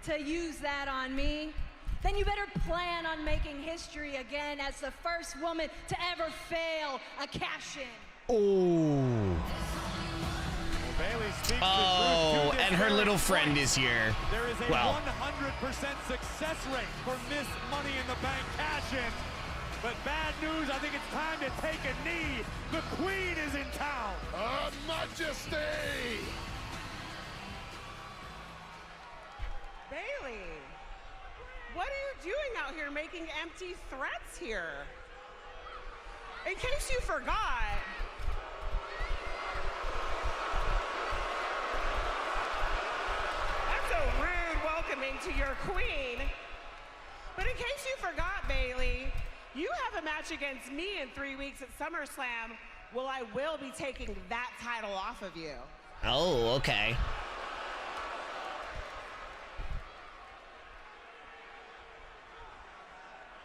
to use that on me, then you better plan on making history again as the first woman to ever fail a cash-in. Oh, and her little friend is here. There is a 100% success rate for Miss Money in the Bank cash-in. But bad news, I think it's time to take a knee. The Queen is in town. Her Majesty! Bailey, what are you doing out here making empty threats here? In case you forgot, that's a rude welcoming to your queen. But in case you forgot, Bailey, you have a match against me in 3 weeks at SummerSlam. Well, I will be taking that title off of you. Oh, okay.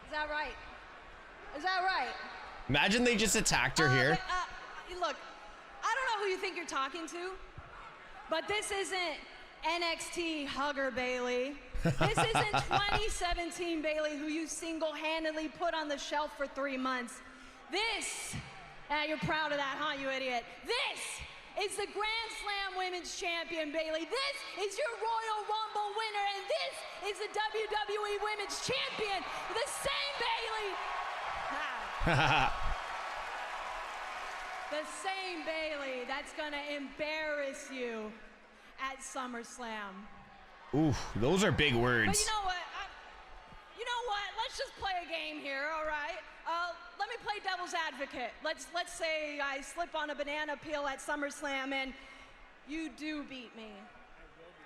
Is that right? Is that right? Imagine they just attacked her here. Look, I don't know who you think you're talking to, but this isn't NXT Hugger Bailey. This isn't 2017 Bailey, who you single-handedly put on the shelf for 3 months. This, you're proud of that, huh, you idiot? This is the Grand Slam Women's Champion, Bailey. This is your Royal Rumble winner, and this is the WWE Women's Champion, the same Bailey. The same Bailey that's gonna embarrass you at SummerSlam. Ooh, those are big words. But you know what? Let's just play a game here, all right? Let me play devil's advocate. Let's say I slip on a banana peel at SummerSlam and you do beat me.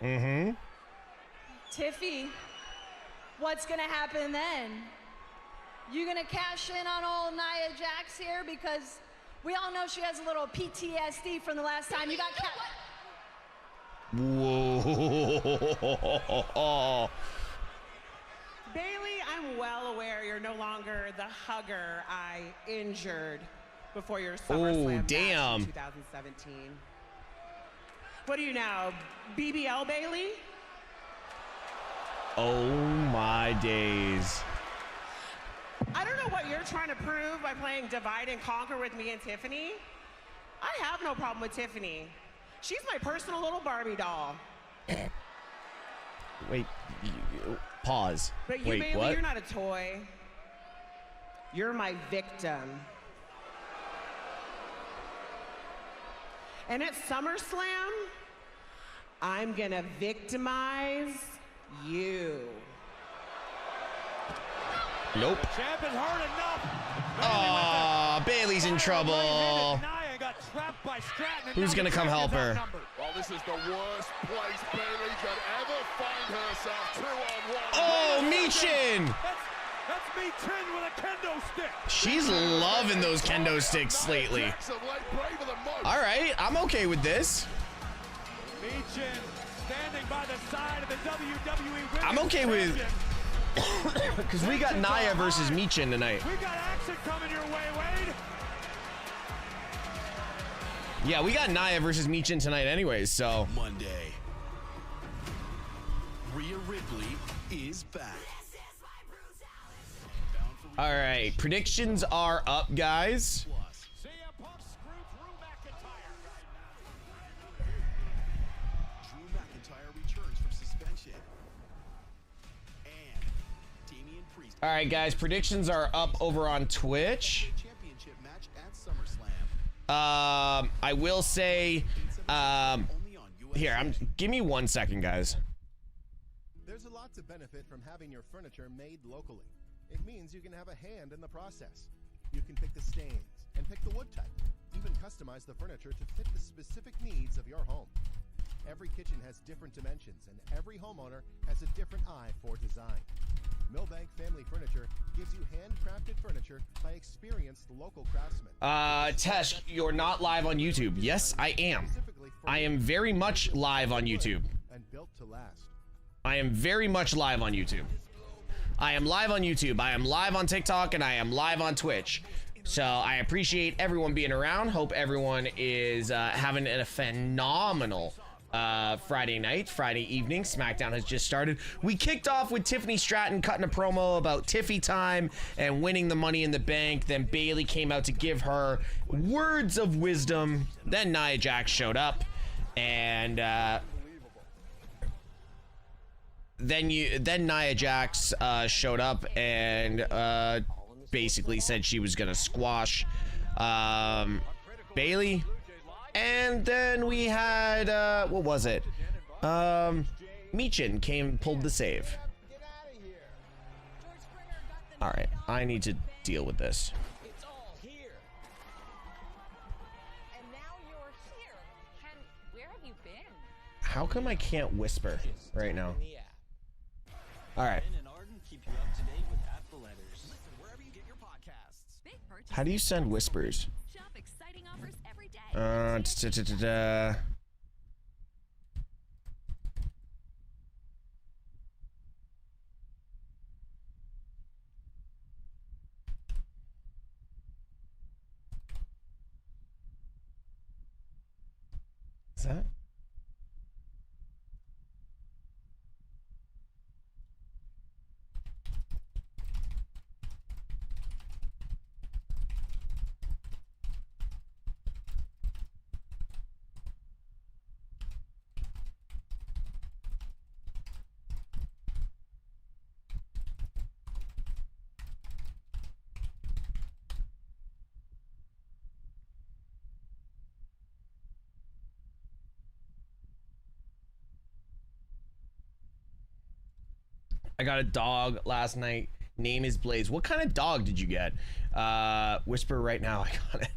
Mm-hmm. Tiffy, what's gonna happen then? You gonna cash in on old Nia Jax here? Because we all know she has a little PTSD from the last time you got Whoa. Bailey, I'm well aware you're no longer the hugger I injured before your SummerSlam match in 2017. What are you now, BBL Bailey? Oh my days. I don't know what you're trying to prove by playing divide and conquer with me and Tiffany. I have no problem with Tiffany. She's my personal little Barbie doll. Wait, pause. But you, wait, Bailey, what? you're not a toy. You're my victim. And at SummerSlam, I'm gonna victimize you. Nope. Champ is hard enough. Aw, Bailey's in trouble. Nia got trapped by Stratton. Who's gonna come help her? Well, this is the worst place Bailey could ever find herself. 2-on-1. Oh, Michin! That's Michin with a kendo stick. She's loving those kendo sticks lately. All right, I'm okay with this. Michin standing by the side of the WWE Women's I'm okay with... Champion. Because we got Nia versus Michin tonight. We got action coming your way, Wade. Yeah, we got Nia versus Michin tonight anyways, so. Monday. Rhea Ripley is back. All right, predictions are up, guys. Drew McIntyre returns from suspension. And Damian Priest. All right, guys, predictions are up over on Twitch. Championship match at SummerSlam. I will say, here, give me 1 second, guys. There's a lot to benefit from having your furniture made locally. It means you can have a hand in the process. You can pick the stains and pick the wood type. Even customize the furniture to fit the specific needs of your home. Every kitchen has different dimensions, and every homeowner has a different eye for design. Milbank Family Furniture gives you handcrafted furniture by experienced local craftsmen. Tesh, you're not live on YouTube. Yes, I am. I am very much live on YouTube. And built to last. I am very much live on YouTube. I am live on YouTube. I am live on TikTok, and I am live on Twitch. So I appreciate everyone being around. Hope everyone is having a phenomenal Friday night, Friday evening. SmackDown has just started. We kicked off with Tiffany Stratton cutting a promo about Tiffy time and winning the Money in the Bank. Then Bayley came out to give her words of wisdom. Then Nia Jax showed up, and then Nia Jax showed up and basically said she was gonna squash Bayley. And then we had, what was it? Michin came, pulled the save. All right, I need to deal with this. It's all here. And now you're here. Ken, where have you been? How come I can't whisper right now? All right. How do you send whispers? Is that? I got a dog last night. Name is Blaze. What kind of dog did you get? Whisper right now. I got it.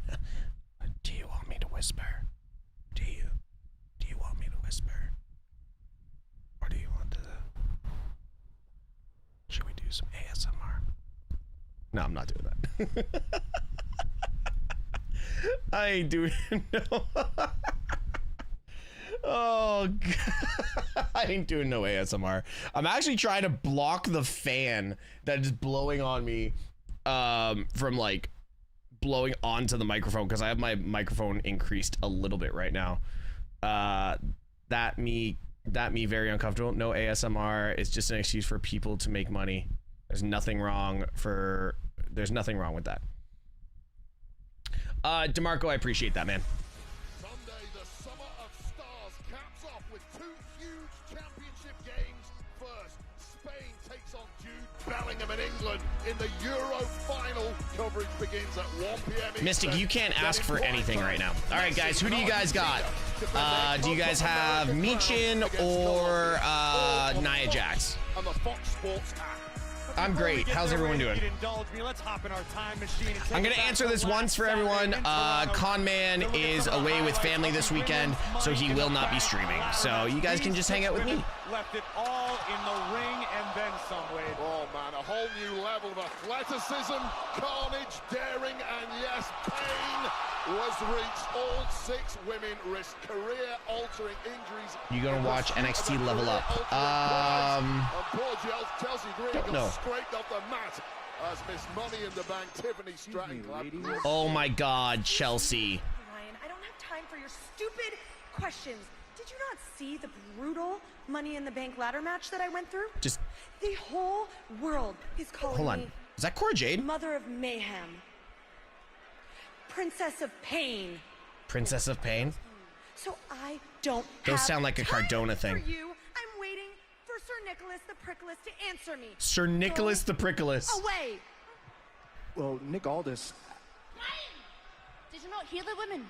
Do you want me to whisper? Do you want me to whisper? Or do you want to? Should we do some ASMR? No, I'm not doing that. I ain't doing no. Oh, God. I ain't doing no ASMR. I'm actually trying to block the fan that is blowing on me from like blowing onto the microphone because I have my microphone increased a little bit right now. That me very uncomfortable. No ASMR. It's just an excuse for people to make money. There's nothing wrong with that. DeMarco, I appreciate that, man. Bellingham in England in the Euro final. Coverage begins at 1 p.m. Mystic, you can't ask for anything right now. All right, guys, who do you guys got? Do you guys have Michin or Nia Jax? And the Fox Sports app. I'm great. How's everyone doing? I'm going to answer this once for everyone. Conman is away with family this weekend, so he will not be streaming. So you guys can just hang out with me. Left it all in the ring and then some, Wade. Oh, man, a whole new level of athleticism, carnage, daring, and yes, pain was reached. All 6 women risked career-altering injuries. You going to watch NXT Level Up? Poor Chelsea Green don't know. got scraped off the mat as Miss Money in the Bank, Tiffany Stratton. Oh, my God, Chelsea. Ryan, I don't have time for your stupid questions. Did you not see the brutal Money in the Bank ladder match that I went through? Just the whole world is calling hold on. me Is that Cora Jade? Mother of Mayhem, Princess of Pain. Princess of Pain? So I don't Those have sound like a time Cardona thing. For you. I'm waiting for Sir Nicholas the Prickless to answer me. Sir Nicholas the Prickless. Away. Well, Nick Aldis. Ryan, did you not hear the women?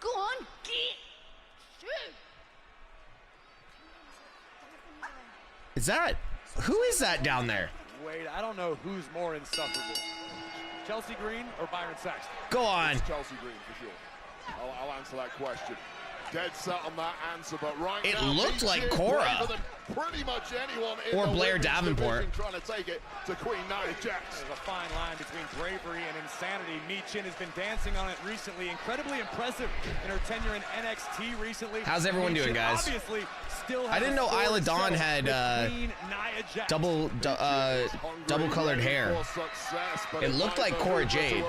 Go on, get shoot. Is that? Who is that down there? Wade, I don't know who's more insufferable. Chelsea Green or Byron Saxton? Go on. It's Chelsea Green for sure. I'll answer that question. Dead set on that answer, but right it now, looked like Cora. Pretty much anyone in or the Blair Davenport. Trying to take it to Queen Nia Jax. There's a fine line between bravery and insanity. Michin has been dancing on it recently. Incredibly impressive in her tenure in NXT recently. How's everyone doing, guys? Obviously, still I didn't know Isla Dawn had double colored hair. It looked like Cora Jade.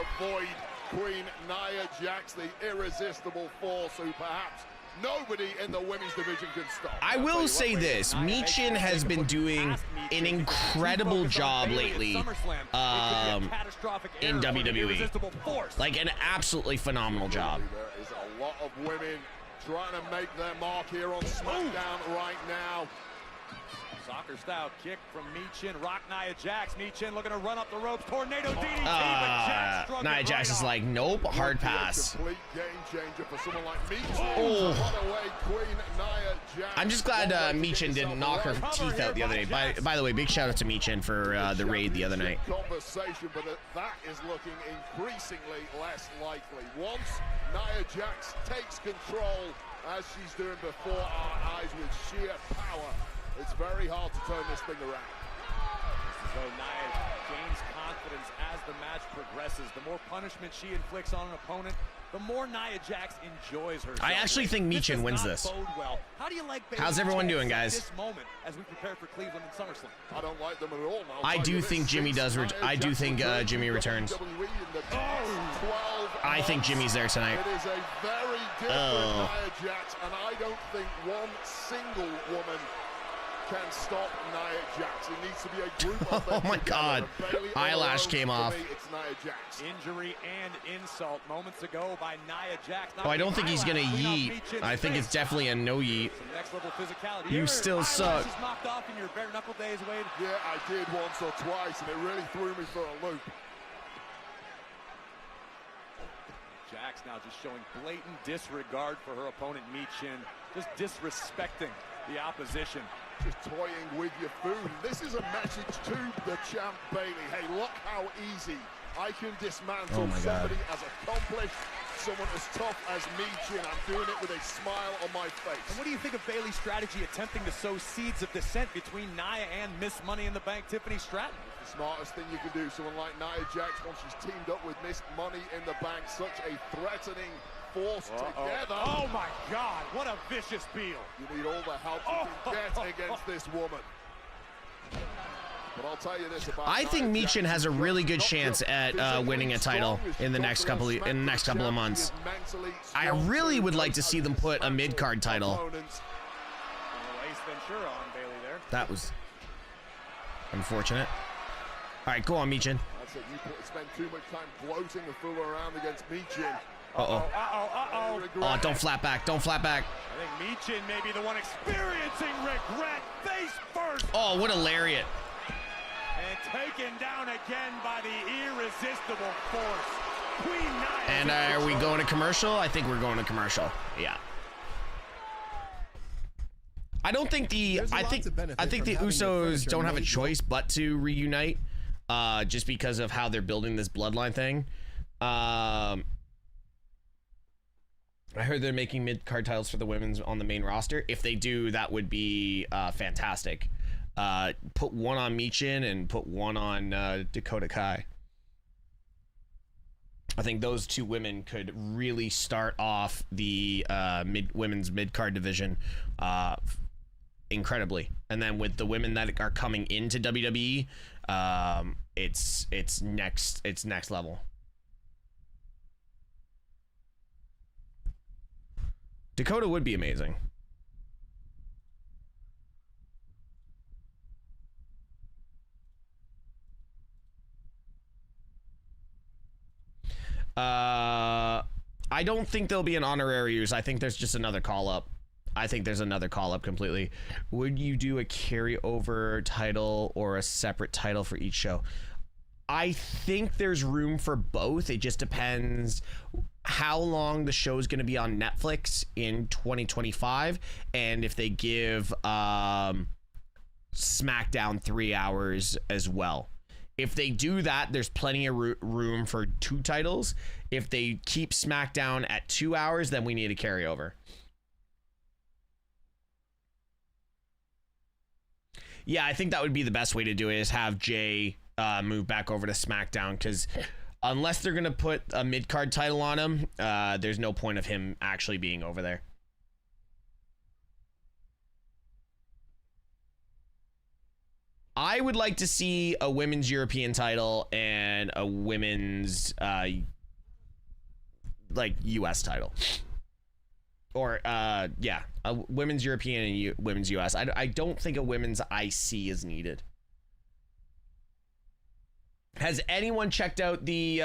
Queen Nia Jax, the irresistible force who perhaps Nobody in the women's division can stop. I will say this, Michin has been doing an incredible job lately in WWE. Like an absolutely phenomenal job. There is a lot of women trying to make their mark here on SmackDown right now. Soccer style kick from Michin. Rock Nia Jax. Michin looking to run up the ropes. Tornado DDT, but Jax struck Nia it Jax right is off. like, nope, hard pass. Complete game changer for someone like Michin. Oh. Runaway queen Nia Jax. I'm just glad Michin didn't knock her teeth out the other day. By the way, big shout out to Michin for the raid the other night. Conversation, but that is looking increasingly less likely. Once Nia Jax takes control, as she's doing before our eyes with sheer power, it's very hard to turn this thing around. As though Nia gains confidence as the match progresses. The more punishment she inflicts on an opponent, the more Nia Jax enjoys herself. I actually think Michin wins this. Well. How do you like How's everyone doing, guys? This moment as we prepare for Cleveland and SummerSlam? I don't like them at all now. I do think Jimmy does. I do think Jimmy returns. I think Jimmy's there tonight. It is a very different Nia Jax, and I don't think one single woman can stop Nia Jax. It needs to be a group of them. Oh my God. Eyelash came off. It's Nia Jax. Injury and insult moments ago by Nia Jax. Oh, I don't think he's gonna yeet. I think it's definitely a no yeet. Some next level physicality. You still suck. Knocked off in your bare knuckle days, Wade. Yeah, I did once or twice, and it really threw me for a loop. Jax now just showing blatant disregard for her opponent, Michin. Just disrespecting the opposition. Just toying with your food. This is a message to the champ Bayley. Hey, look how easy I can dismantle somebody as accomplished, someone as tough as Michin. I'm doing it with a smile on my face. And what do you think of Bayley's strategy attempting to sow seeds of dissent between Nia and Miss Money in the Bank, Tiffany Stratton? The smartest thing you can do, someone like Nia Jax, once she's teamed up with Miss Money in the Bank, such a threatening force together. Oh my God, what a vicious peel. You need all the help you can get against this woman. But I'll tell you this about I think Nia Michin Jax, has a really good chance at winning a title in the next couple of months. I really would like to see them put a mid-card title. That was unfortunate. All right, go on, Michin. That's it. You spend too much time gloating and fooling around against Michin. Oh, don't flat back. Don't flat back. I think Michin may be the one experiencing regret. Face first. Oh, what a lariat. And taken down again by the irresistible force. Queen Nia. And are we going to commercial? I think we're going to commercial. Yeah. I don't think the I think the Usos don't have a choice but to reunite, just because of how they're building this bloodline thing. I heard they're making mid-card titles for the women's on the main roster. If they do, that would be fantastic. Put one on Michin and put one on Dakota Kai. I think those two women could really start off the women's mid-card division incredibly. And then with the women that are coming into WWE, it's next level. Dakota would be amazing. I don't think there'll be an honorary use. I think there's just another call-up. I think there's another call-up completely. Would you do a carryover title or a separate title for each show? I think there's room for both. It just depends how long the show is going to be on Netflix in 2025, and if they give SmackDown 3 hours as well. If they do that, there's plenty of room for 2 titles. If they keep SmackDown at 2 hours, then we need a carryover. Yeah, I think that would be the best way to do it, is have Jay move back over to SmackDown, because unless they're going to put a mid-card title on him, there's no point of him actually being over there. I would like to see a women's European title and a women's like US title. Or, yeah, a women's European and women's US. I don't think a women's IC is needed. Has anyone checked out the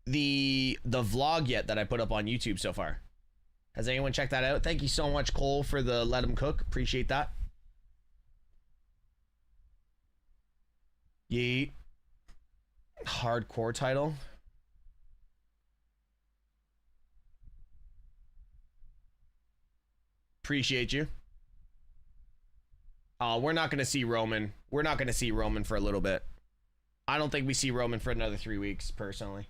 vlog yet that I put up on YouTube so far? Has anyone checked that out? Thank you so much, Cole, for the let him cook. Appreciate that. Yeet. Hardcore title. Appreciate you. We're not going to see Roman. We're not going to see Roman for a little bit. I don't think we see Roman for another 3 weeks, personally.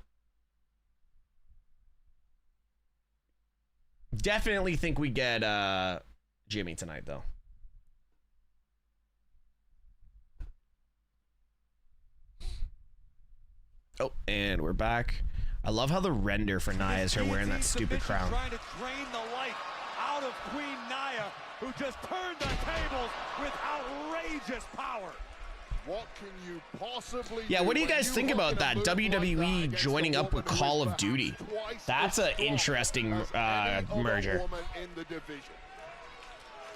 Definitely think we get Jimmy tonight, though. Oh, and we're back. I love how the render for Nia is her wearing that stupid crown. Trying to drain the life out of Queen Nia, who just turned the tables with outrageous power. What can you possibly Yeah, what do you guys think about that? WWE joining up with Call of Duty. That's an interesting merger.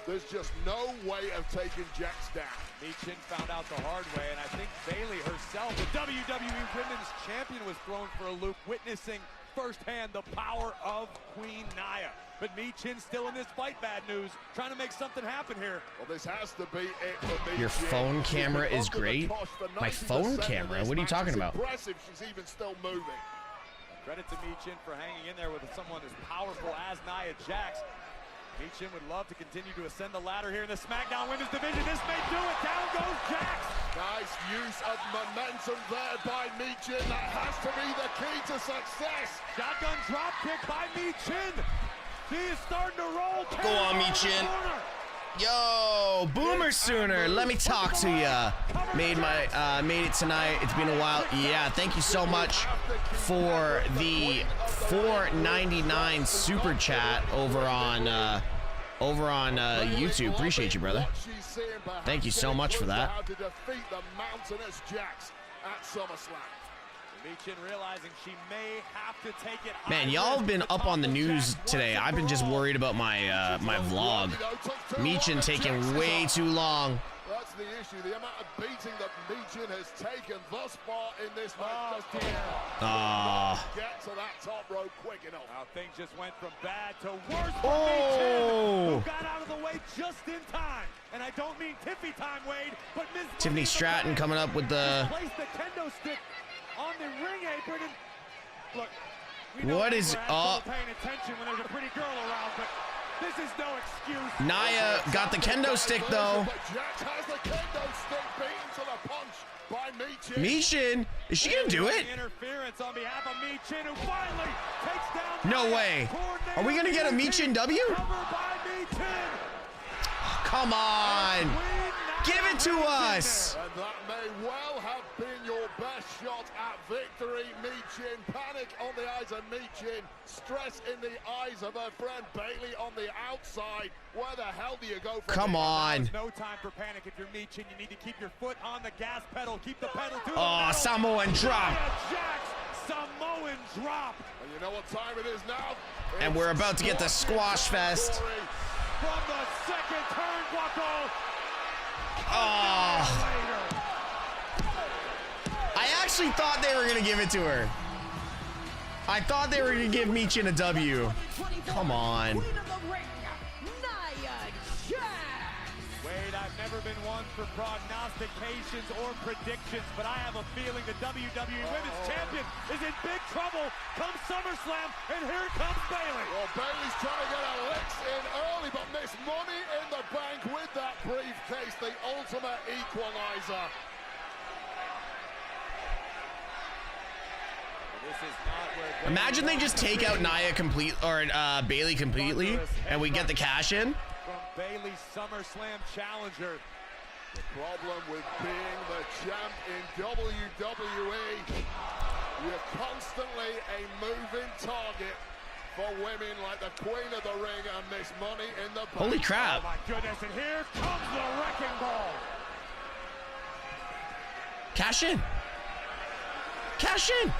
There's just no way of taking Jax down. Michin found out the hard way, and I think Bayley herself, the WWE Women's Champion, was thrown for a loop, witnessing firsthand the power of Queen Nia. But Michin still in this fight, bad news, trying to make something happen here. Well, this has to be it for Michin. Your phone camera is great. My phone camera? What are you talking about? Impressive, she's even still moving. Credit to Michin for hanging in there with someone as powerful as Nia Jax. Michin would love to continue to ascend the ladder here in the SmackDown Women's Division. This may do it. Down goes Jax. Nice use of momentum there by Michin. That has to be the key to success. Shotgun drop kick by Michin. She is starting to roll. Go on, Michin. Yo, Boomer Sooner, let me talk to ya. Made it tonight. It's been a while. Yeah, thank you so much for the $4.99 super chat over on YouTube. Appreciate you, brother. Thank you so much for that. Michin realizing she may have to take it. Man, y'all have been up on the news today. I've been just worried about my my vlog. Michin taking way too long. That's the issue. The amount of beating that Michin has taken thus far in this match. Get to that top rope quick enough. Now things just went from bad to worse for Michin, who got out of the way just in time. And I don't mean Tiffy time, Wade, but Miss Tiffany Stratton coming up with the. Place the kendo stick on the ring apron. And look, what is up? Paying attention when there's a pretty girl around, but this is no excuse. Nia got the kendo stick though. Jax has the kendo stick beaten to the punch by Michin. Michin, is she gonna do it? Interference on behalf of Michin, who finally takes down. No way. Are we gonna get a Michin W? Come on. Give it to us. And that may well have been your best shot at victory. Michin, panic on the eyes of Michin, stress in the eyes of her friend Bayley on the outside. Where the hell do you go from Come here? on. There's no time for panic if you're Michin. You need to keep your foot on the gas pedal. Keep the pedal to the Oh, Samoan drop. Jax, Samoan drop. And you know what time it is now? And we're about to get the squash fest. From the second turnbuckle. Oh. I actually thought they were going to give it to her. I thought they were going to give Michin a W. Come on. Wade, I've never been one for prognostications or predictions, but I have a feeling the WWE Women's Champion is in big trouble come SummerSlam, and here comes Bayley. Well, Bayley's trying to get her licks in early, but Miss Money in the Bank with that briefcase, the ultimate equalizer. Imagine they just take out Nia Bayley completely, and we get the cash in. From Bayley's SummerSlam challenger. The problem with being the champ in WWE, you're constantly a moving target for women like the Queen of the Ring and Miss Money in the Bank. Holy crap. Oh my goodness, and here comes the wrecking ball. Cash in. Cash in.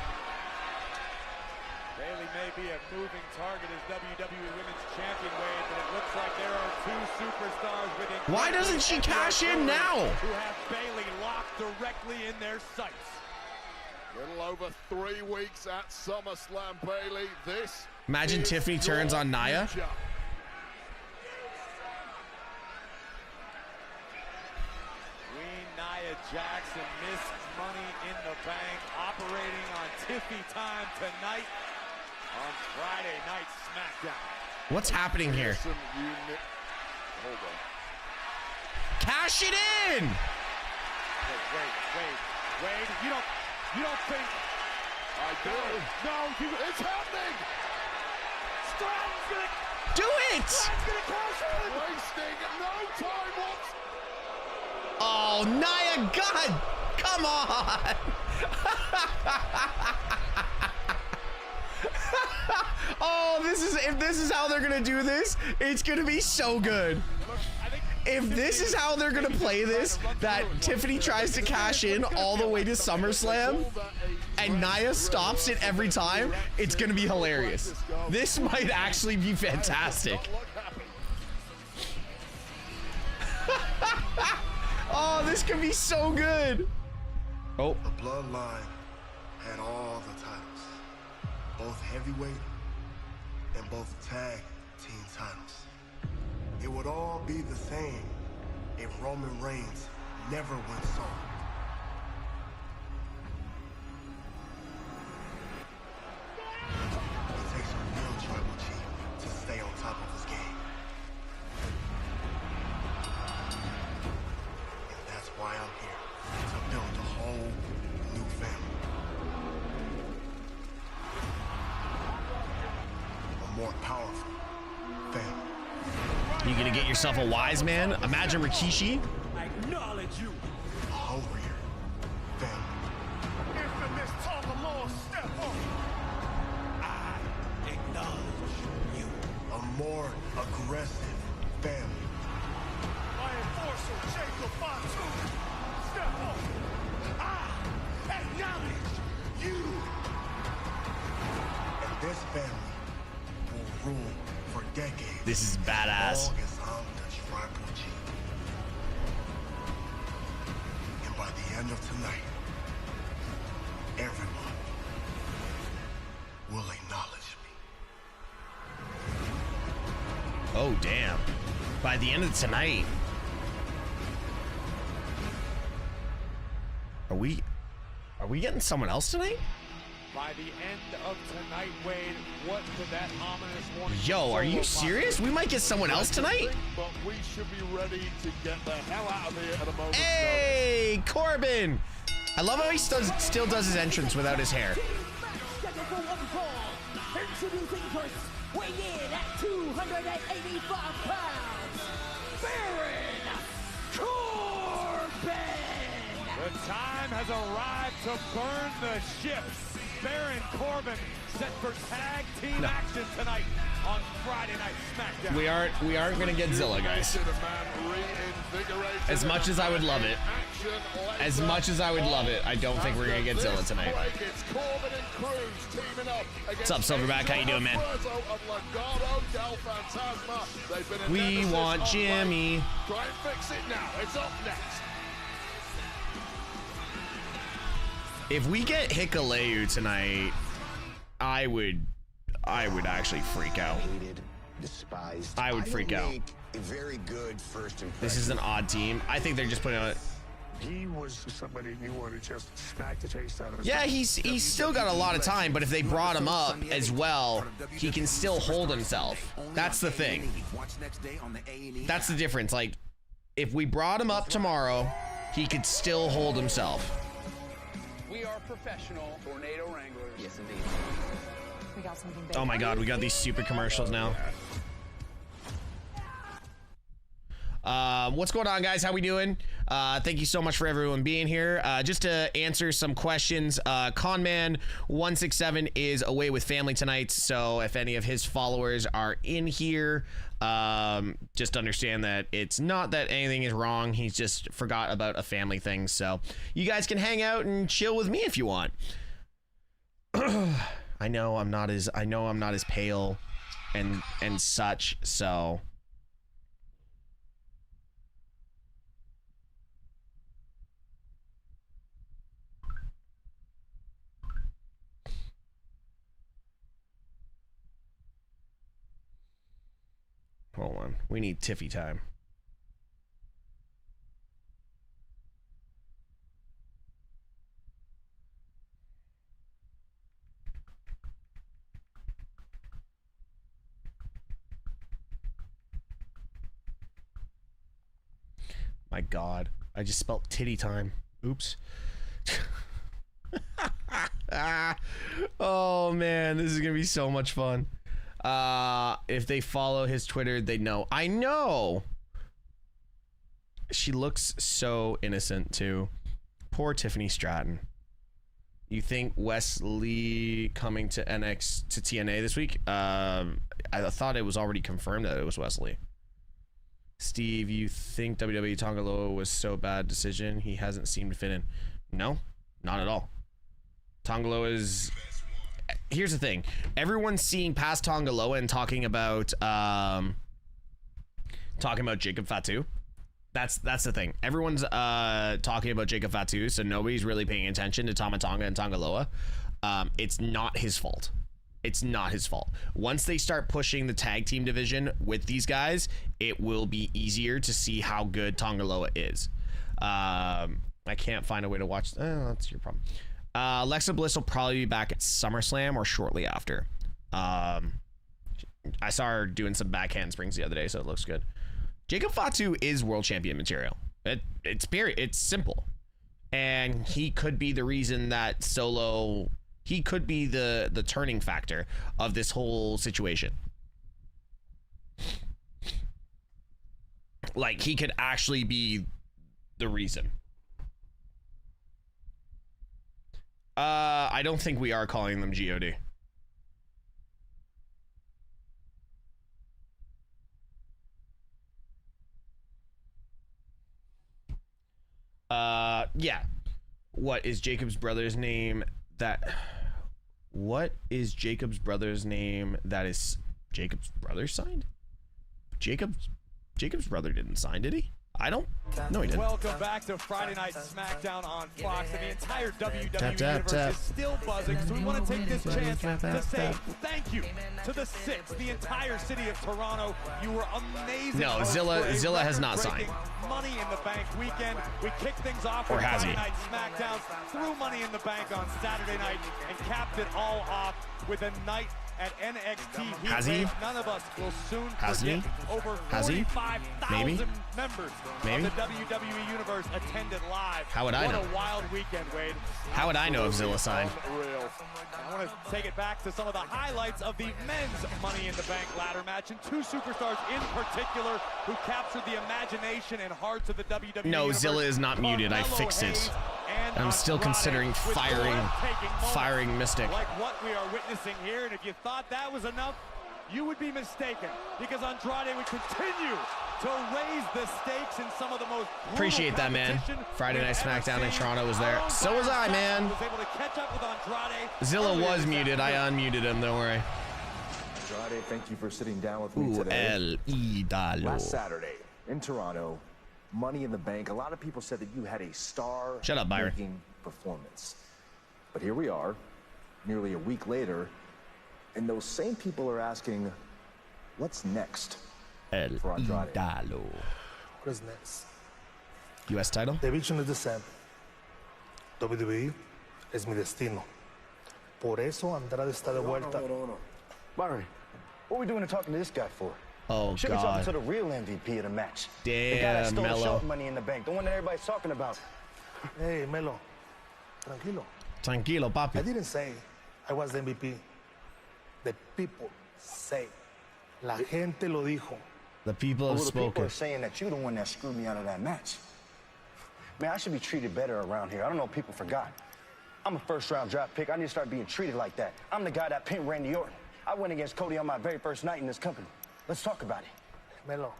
Bayley may be a moving target as WWE Women's Champion, Wade, but it looks like there are two superstars with it. Why doesn't she cash in now? Who have Bayley locked directly in their sights. Little over 3 weeks at SummerSlam, Bayley. This Imagine Tiffany turns on Nia. future. Queen Nia Jax and Miss Money in the Bank operating on Tiffy time tonight on Friday Night Smackdown. What's happening here? Some unique. Hold on. Cash it in! Wade, you don't think? I do. No, It's happening! Stratton's gonna Do it! cash in! Wasting no time whatsoever. Oh, Nia, God! Come on! Oh, if this is how they're gonna do this, it's gonna be so good. If this is how they're gonna play this, that Tiffany tries to cash in all the way to SummerSlam and Nia stops it every time, it's gonna be hilarious. This might actually be fantastic. Oh, this could be so good. Oh. The Bloodline had all the titles, both heavyweight and both tag team titles. It would all be the same if Roman Reigns never went solo. It takes a real tribal chief to stay on top of his game. And that's why I'm here, to build a whole new family. A more powerful family. You gonna get yourself a wise man? Imagine Rikishi. I acknowledge you. A hungrier family. Infamous Togamore, step up. I acknowledge you. A more aggressive family. My enforcer, Jacob Fatu, step up. I acknowledge you. And this family will rule for decades. This is badass. As long as I'm the tribal chief. And by the end of tonight, everyone will acknowledge me. Oh, damn. By the end of tonight. Are we getting someone else tonight? By the end of tonight, Wade, what could that ominous warning? Yo, are you serious? We might get someone else tonight? But we should be ready to get the hell out of here at a moment's Hey, Corbin! I love how he still does his entrance without his hair. Introducing first, weighing in at 285 pounds, Baron Corbin! The time has arrived to burn the ships. Baron Corbin set for tag team action tonight on Friday Night Smackdown. We aren't gonna get Zilla, guys. As much as I would love it, I don't think we're gonna get Zilla tonight. What's up, Silverback? How you doing, man? We want Jimmy. Try and fix it now. It's up next. If we get Hikuleu tonight, I would actually freak out. I would freak out. This is an odd team. I think they're just putting on. He was somebody you want to just smack the taste out of. Yeah, he's still got a lot of time, but if they brought him up as well, he can still hold himself. That's the thing. That's the difference. Like, if we brought him up tomorrow, he could still hold himself. We are professional tornado wranglers. Yes, indeed. We got something big. Oh my God, we got these stupid commercials now. What's going on, guys? How we doing? Thank you so much for everyone being here. Just to answer some questions, Conman167 is away with family tonight, so if any of his followers are in here, just understand that it's not that anything is wrong. He's just forgot about a family thing, so you guys can hang out and chill with me if you want. I know I'm not as pale and such, so hold on. We need Tiffy time. My God, I just spelled titty time. Oops. Oh man, this is gonna be so much fun. If they follow his Twitter, they know. I know. She looks so innocent too. Poor Tiffany Stratton. You think Wesley coming to TNA this week? I thought it was already confirmed that it was Wesley. Steve, you think WWE Tongaloa was so bad decision? He hasn't seemed to fit in. No, not at all. Tongaloa is... Here's the thing. Everyone's seeing past Tongaloa and talking about Jacob Fatu. That's the thing. Everyone's talking about Jacob Fatu, so nobody's really paying attention to Tama Tonga and Tongaloa. It's not his fault. It's not his fault. Once they start pushing the tag team division with these guys, it will be easier to see how good Tongaloa is. I can't find a way to watch. That's your problem. Alexa Bliss will probably be back at SummerSlam or shortly after. I saw her doing some back handsprings the other day, so it looks good. Jacob Fatu is world champion material. It's simple. And he could be the reason that Solo... He could be the turning factor of this whole situation. Like, he could actually be the reason. I don't think we are calling them GOD. Yeah. What is Jacob's brother's name that... What is Jacob's brother's name that is Jacob's brother signed? Jacob's brother didn't sign, did he? I don't. No, he didn't. Welcome back to Friday Night Smackdown on Fox, and the entire WWE universe is still buzzing. So we want to take this chance to say thank you to the Six, the entire city of Toronto. You were amazing. No, Zilla has not signed. Money in the Bank weekend. We kicked things off with Friday Night Smackdown, threw Money in the Bank on Saturday night, and capped it all off with a night at NXT. Has he? None of us will soon Has he? Over Has he? 45,000 members of the WWE Universe attended live. How would I know? What a wild weekend, Wade. How would I know if Zilla signed? I want to take it back to some of the highlights of the men's Money in the Bank ladder match, and two superstars in particular who captured the imagination and hearts of the WWE No, Universe. Zilla is not muted. I fixed it. I'm still considering firing Mystic. Like what we are witnessing here, and if you thought that was enough, you would be mistaken, because Andrade would continue to raise the stakes in some of the most Appreciate that, man. Friday Night Smackdown in Toronto was there. So was I, man. Was able to catch up with Andrade. Zilla was muted. I unmuted him. Don't worry. Andrade, thank you for sitting down with me today. El Idolo. Last Saturday in Toronto, Money in the Bank, a lot of people said that you had a star-making performance. But here we are, nearly a week later, and those same people are asking, what's next for Andrade? Idolo. What's next? U.S. title? The vision is the same. WWE es mi destino. Por eso Andrade está de vuelta. Hold on. Byron, what are we doing talking to this guy for? Oh, Should be talking God. to the real MVP of the match. Damn, the guy that stole Melo. short Money in the Bank, the one that everybody's talking about. Hey, Melo. Tranquilo. Tranquilo, papi. I didn't say I was the MVP. The people say. La gente lo dijo. The people have The people spoken. are saying that you're the one that screwed me out of that match. Man, I should be treated better around here. I don't know if people forgot. I'm a first-round draft pick. I need to start being treated like that. I'm the guy that pinned Randy Orton. I went against Cody on my very first night in this company. Let's talk about it. Melo,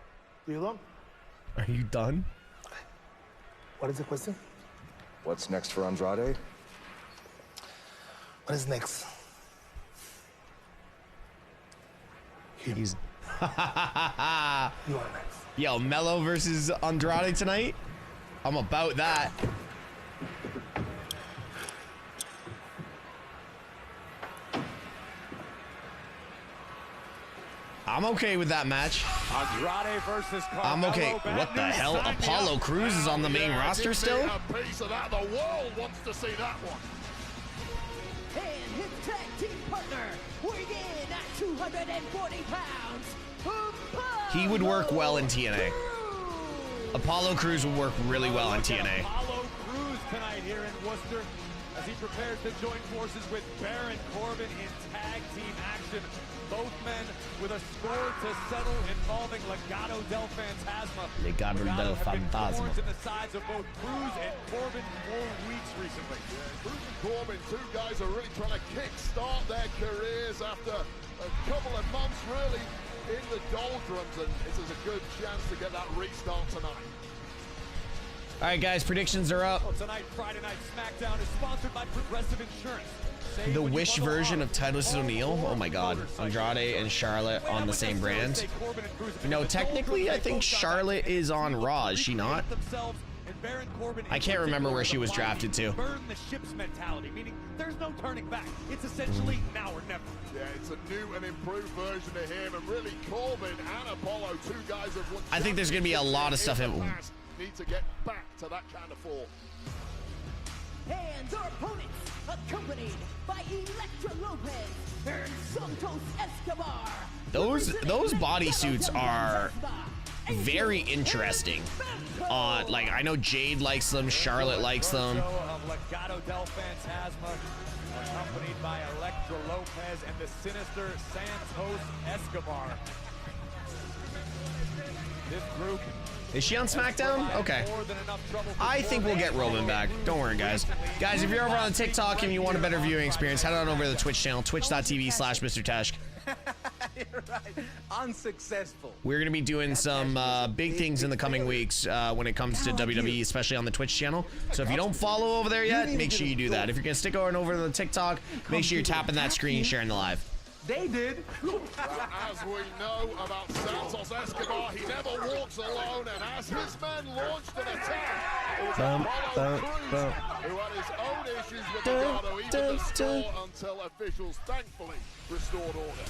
you done? Are you done? What is the question? What's next for Andrade? What is next? He's Yo, Mello versus Andrade tonight. I'm about that. I'm okay with that match. Andrade versus Carmelo. I'm okay. What the hell? Apollo Crews is on the main roster still? A piece of that. The world wants to see that one. And his tag team partner, weighing in at 240 pounds. He would work well in TNA. Apollo Crews would work really well in TNA. Apollo Crews tonight here in Worcester as he prepares to join forces with Baron Corbin in tag team action. Both men with a score to settle involving Legado Del Fantasma. Legado Del Fantasma. In the sides of both Crews and Corbin for weeks recently. Yeah, Crews and Corbin, two guys are really trying to kick-start their careers after a couple of months really in the doldrums, and this is a good chance to get that restart tonight. All right, guys, predictions are up. Well, tonight, Friday Night Smackdown is sponsored by Progressive Insurance. The Wish version of Titus O'Neil. Oh my God, Andrade and Charlotte on the same brand. You know, technically, I think Charlotte is on Raw. Is she not? I can't remember where she was drafted to. Burn the ship's mentality, meaning there's no turning back. It's essentially now or never. Yeah, it's a new and improved version of him, and really Corbin and Apollo, two guys have won. I think there's gonna be a lot of stuff in. Need to get back to that kind of form. And our opponents, accompanied by Electra Lopez and Santos Escobar. Those bodysuits are very interesting. Like I know Jade likes them, Charlotte likes them. Legado Del Fantasma, accompanied by Electra Lopez and the sinister Santos Escobar. This group. Is she on SmackDown? Okay. I think we'll get Roman back. Don't worry, guys. Guys, if you're over on TikTok and you want a better viewing experience, head on over to the Twitch channel, twitch.tv/MrTeshk. You're right. Unsuccessful. We're going to be doing some big things in the coming weeks when it comes to WWE, especially on the Twitch channel. So if you don't follow over there yet, make sure you do that. If you're going to stick over to the TikTok, make sure you're tapping that screen and sharing the live. They did. Well, as we know about Santos Escobar, he never walks alone, and as his men launched an attack, it was Apollo Crews who had his own issues with Legado, even the score until officials thankfully restored order.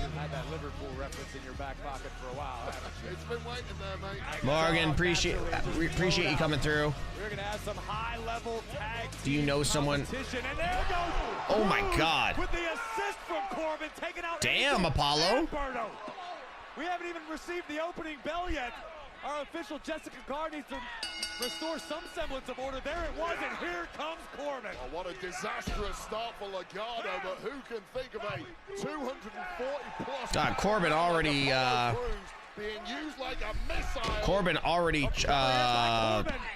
You've had that Liverpool reference in your back pocket for a while, haven't you? It's been waiting there, mate. Morgan, appreciate you coming through. We're gonna have some high-level tag. Do you know someone? And there goes Oh my God! With the assist from Corbin, taking out. Damn, Apollo. We haven't even received the opening bell yet. Our official Jessica Carr needs to restore some semblance of order. There it was, and here comes Corbin. Oh, what a disastrous start for Legado, but who can think of a 240-plus... God, Corbin already... being used like a missile. Corbin already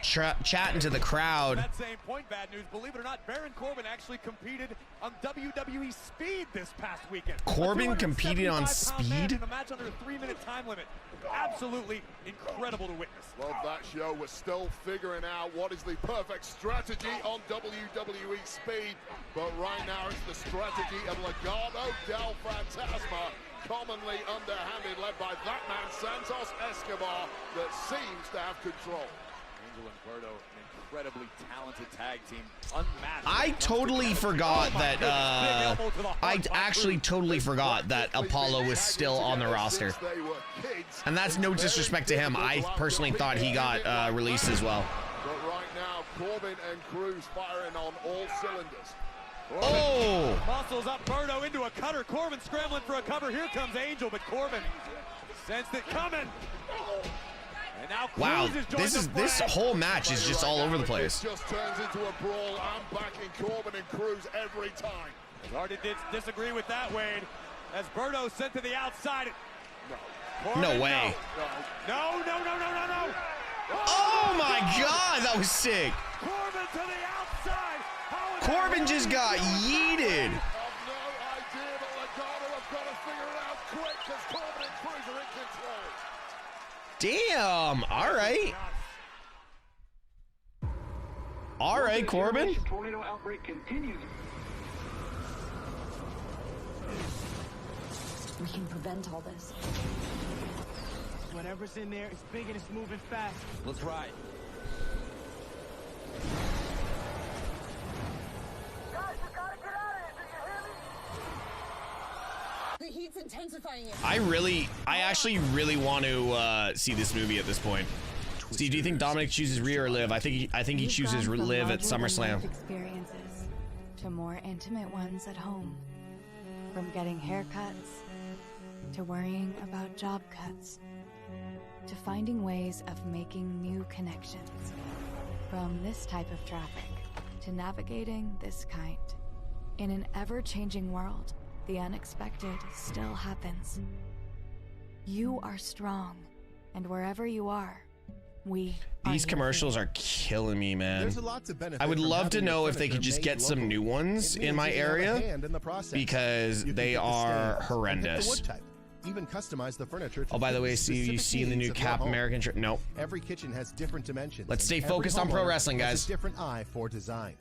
chatting to the crowd. That same point, bad news. Believe it or not, Baron Corbin actually competed on WWE Speed this past weekend. Corbin competed on Speed? In a match under a 3-minute time limit. Absolutely incredible to witness. Love that show. We're still figuring out what is the perfect strategy on WWE Speed. But right now it's the strategy of Legado Del Fantasma, commonly underhanded, led by that man, Santos Escobar, that seems to have control. Angel and Berto, an incredibly talented tag team, unmatched. I totally forgot that, I actually totally forgot that Apollo was still on the roster. And that's no disrespect to him. I personally thought he got released as well. But right now, Corbin and Crews firing on all cylinders. Oh! Muscles up Berto into a cutter. Corbin scrambling for a cover. Here comes Angel, but Corbin sensed it coming. And now wow, Crews this whole match is just all over the place. It just turns into a brawl. I'm backing Corbin and Crews every time. Hard to disagree with that, Wade. As Berto sent to the outside. No way. No. Oh my God, that was sick. Corbin to the outside. Corbin just got yeeted. I have no idea, but Legado have got to figure it out quick because Corbin and Crews are in control. Damn. All right. All right, Corbin. Tornado outbreak continues. We can prevent all this. Whatever's in there is big and it's moving fast. Let's ride. Guys, you gotta get out of here. Do you hear me? The heat's intensifying it. I actually really want to see this movie at this point. Steve, do you think Dominic chooses Rhea or Liv? I think he chooses Liv at SummerSlam. Experiences to more intimate ones at home. From getting haircuts to worrying about job cuts to finding ways of making new connections. From this type of traffic to navigating this kind. In an ever-changing world, the unexpected still happens. You are strong, and wherever you are, these commercials are killing me, man. There's a lot to benefit I would from love to having know your if they could just furniture get made some locally. new ones It in means my you can have a area hand in the process. because You can they pick the are stains and pick the horrendous. wood type. Even customize the furniture to Oh, by the fit way, specific you see the needs new of your Cap home. American shirt? Nope. Every kitchen has different dimensions. Let's and stay every focused on pro homeowner wrestling, has guys. a different eye for design.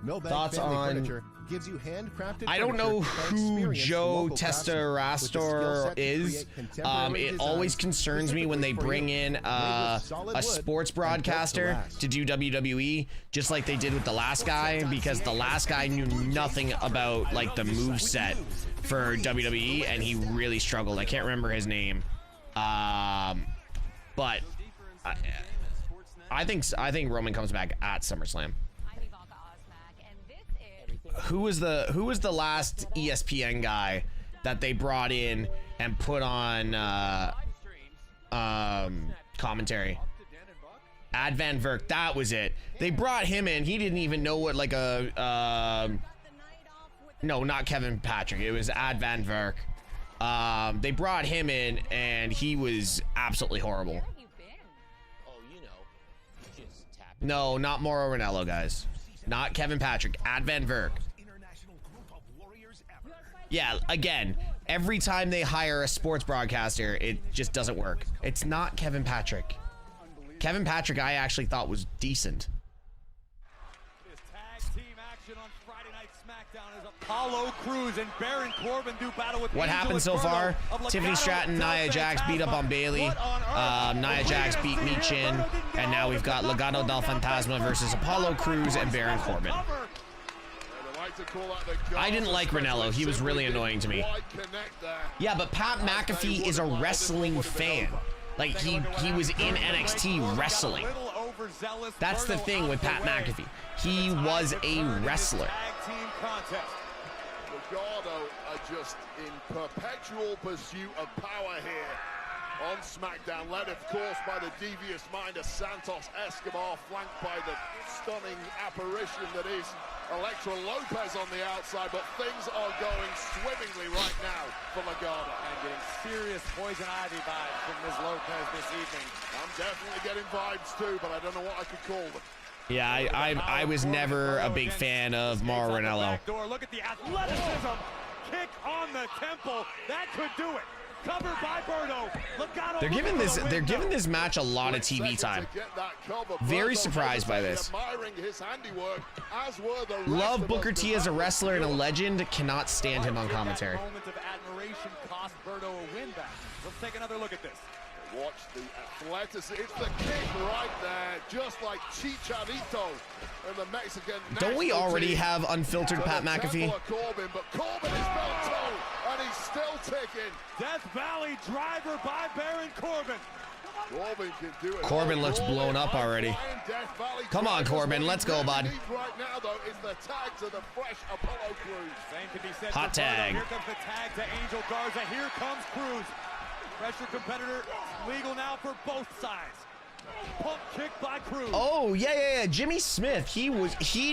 Millbank Thoughts family on- furniture gives you handcrafted I don't know furniture who and experienced Joe local craftsmen with the skill Testarastor set to is. create contemporary It always designs concerns me when they specifically for bring you. in Made a with solid wood sports and built to broadcaster last. to do WWE, just like they did with the last guy, because the last guy knew nothing about like the move set for WWE, and he really struggled. I can't remember his name, but I think Roman comes back at SummerSlam. Who was the last ESPN guy that they brought in and put on commentary? Ad Van Verk, that was it. They brought him in. He didn't even know what like a no, not Kevin Patrick. It was Ad Van Verk. They brought him in and he was absolutely horrible. No, not Mauro Ranallo, guys. Not Kevin Patrick. Ad Van Verk. Yeah, again, every time they hire a sports broadcaster, it just doesn't work. It's not Kevin Patrick. Kevin Patrick, I actually thought was decent. Tag team action on Friday Night SmackDown as Apollo Crews and Baron Corbin do battle with What happened so far? Tiffany Stratton, Nia Jax beat up on Bailey. Nia Jax beat Michin. And now we've got Legado Del Fantasma versus Apollo Crews and Baron Corbin. I didn't like Ranallo. He was really annoying to me. Yeah, but Pat McAfee is a wrestling fan. Like, he was in NXT wrestling. That's the thing with Pat McAfee. He was a wrestler. Legado are just in perpetual pursuit of power here on SmackDown, led of course by the devious mind of Santos Escobar, flanked by the stunning apparition that is Elektra Lopez on the outside, but things are going swimmingly right now for Legado. And getting serious Poison Ivy vibes from Ms. Lopez this evening. I'm definitely getting vibes too, but I don't know what I could call them. Yeah, I was never a big fan of Mauro Ranallo. Look at the athleticism. Kick on the temple. That could do it. Covered by Berto. Legado. They're giving this match a lot of TV time. Very surprised by this. Love Booker T as a wrestler and a legend. Cannot stand him on commentary. Moment of admiration cost Berto a win back. Let's take another look at this. Watch the athleticism. It's the kick right there, just like Chicharito and the Mexican. Don't we already have unfiltered Pat McAfee? Corbin, but Corbin is belt toe, and he's still ticking. Death Valley driver by Baron Corbin. Corbin can do it. Corbin looks blown up already. Come on, Corbin, let's go, bud. Right now, though, is the tag to the fresh Apollo Crews. Same can be said. Hot tag. Here comes the tag to Angel Garza. Here comes Crews. Pressure competitor, legal now for both sides. Pump kick by Crews. Oh, yeah. Jimmy Smith, he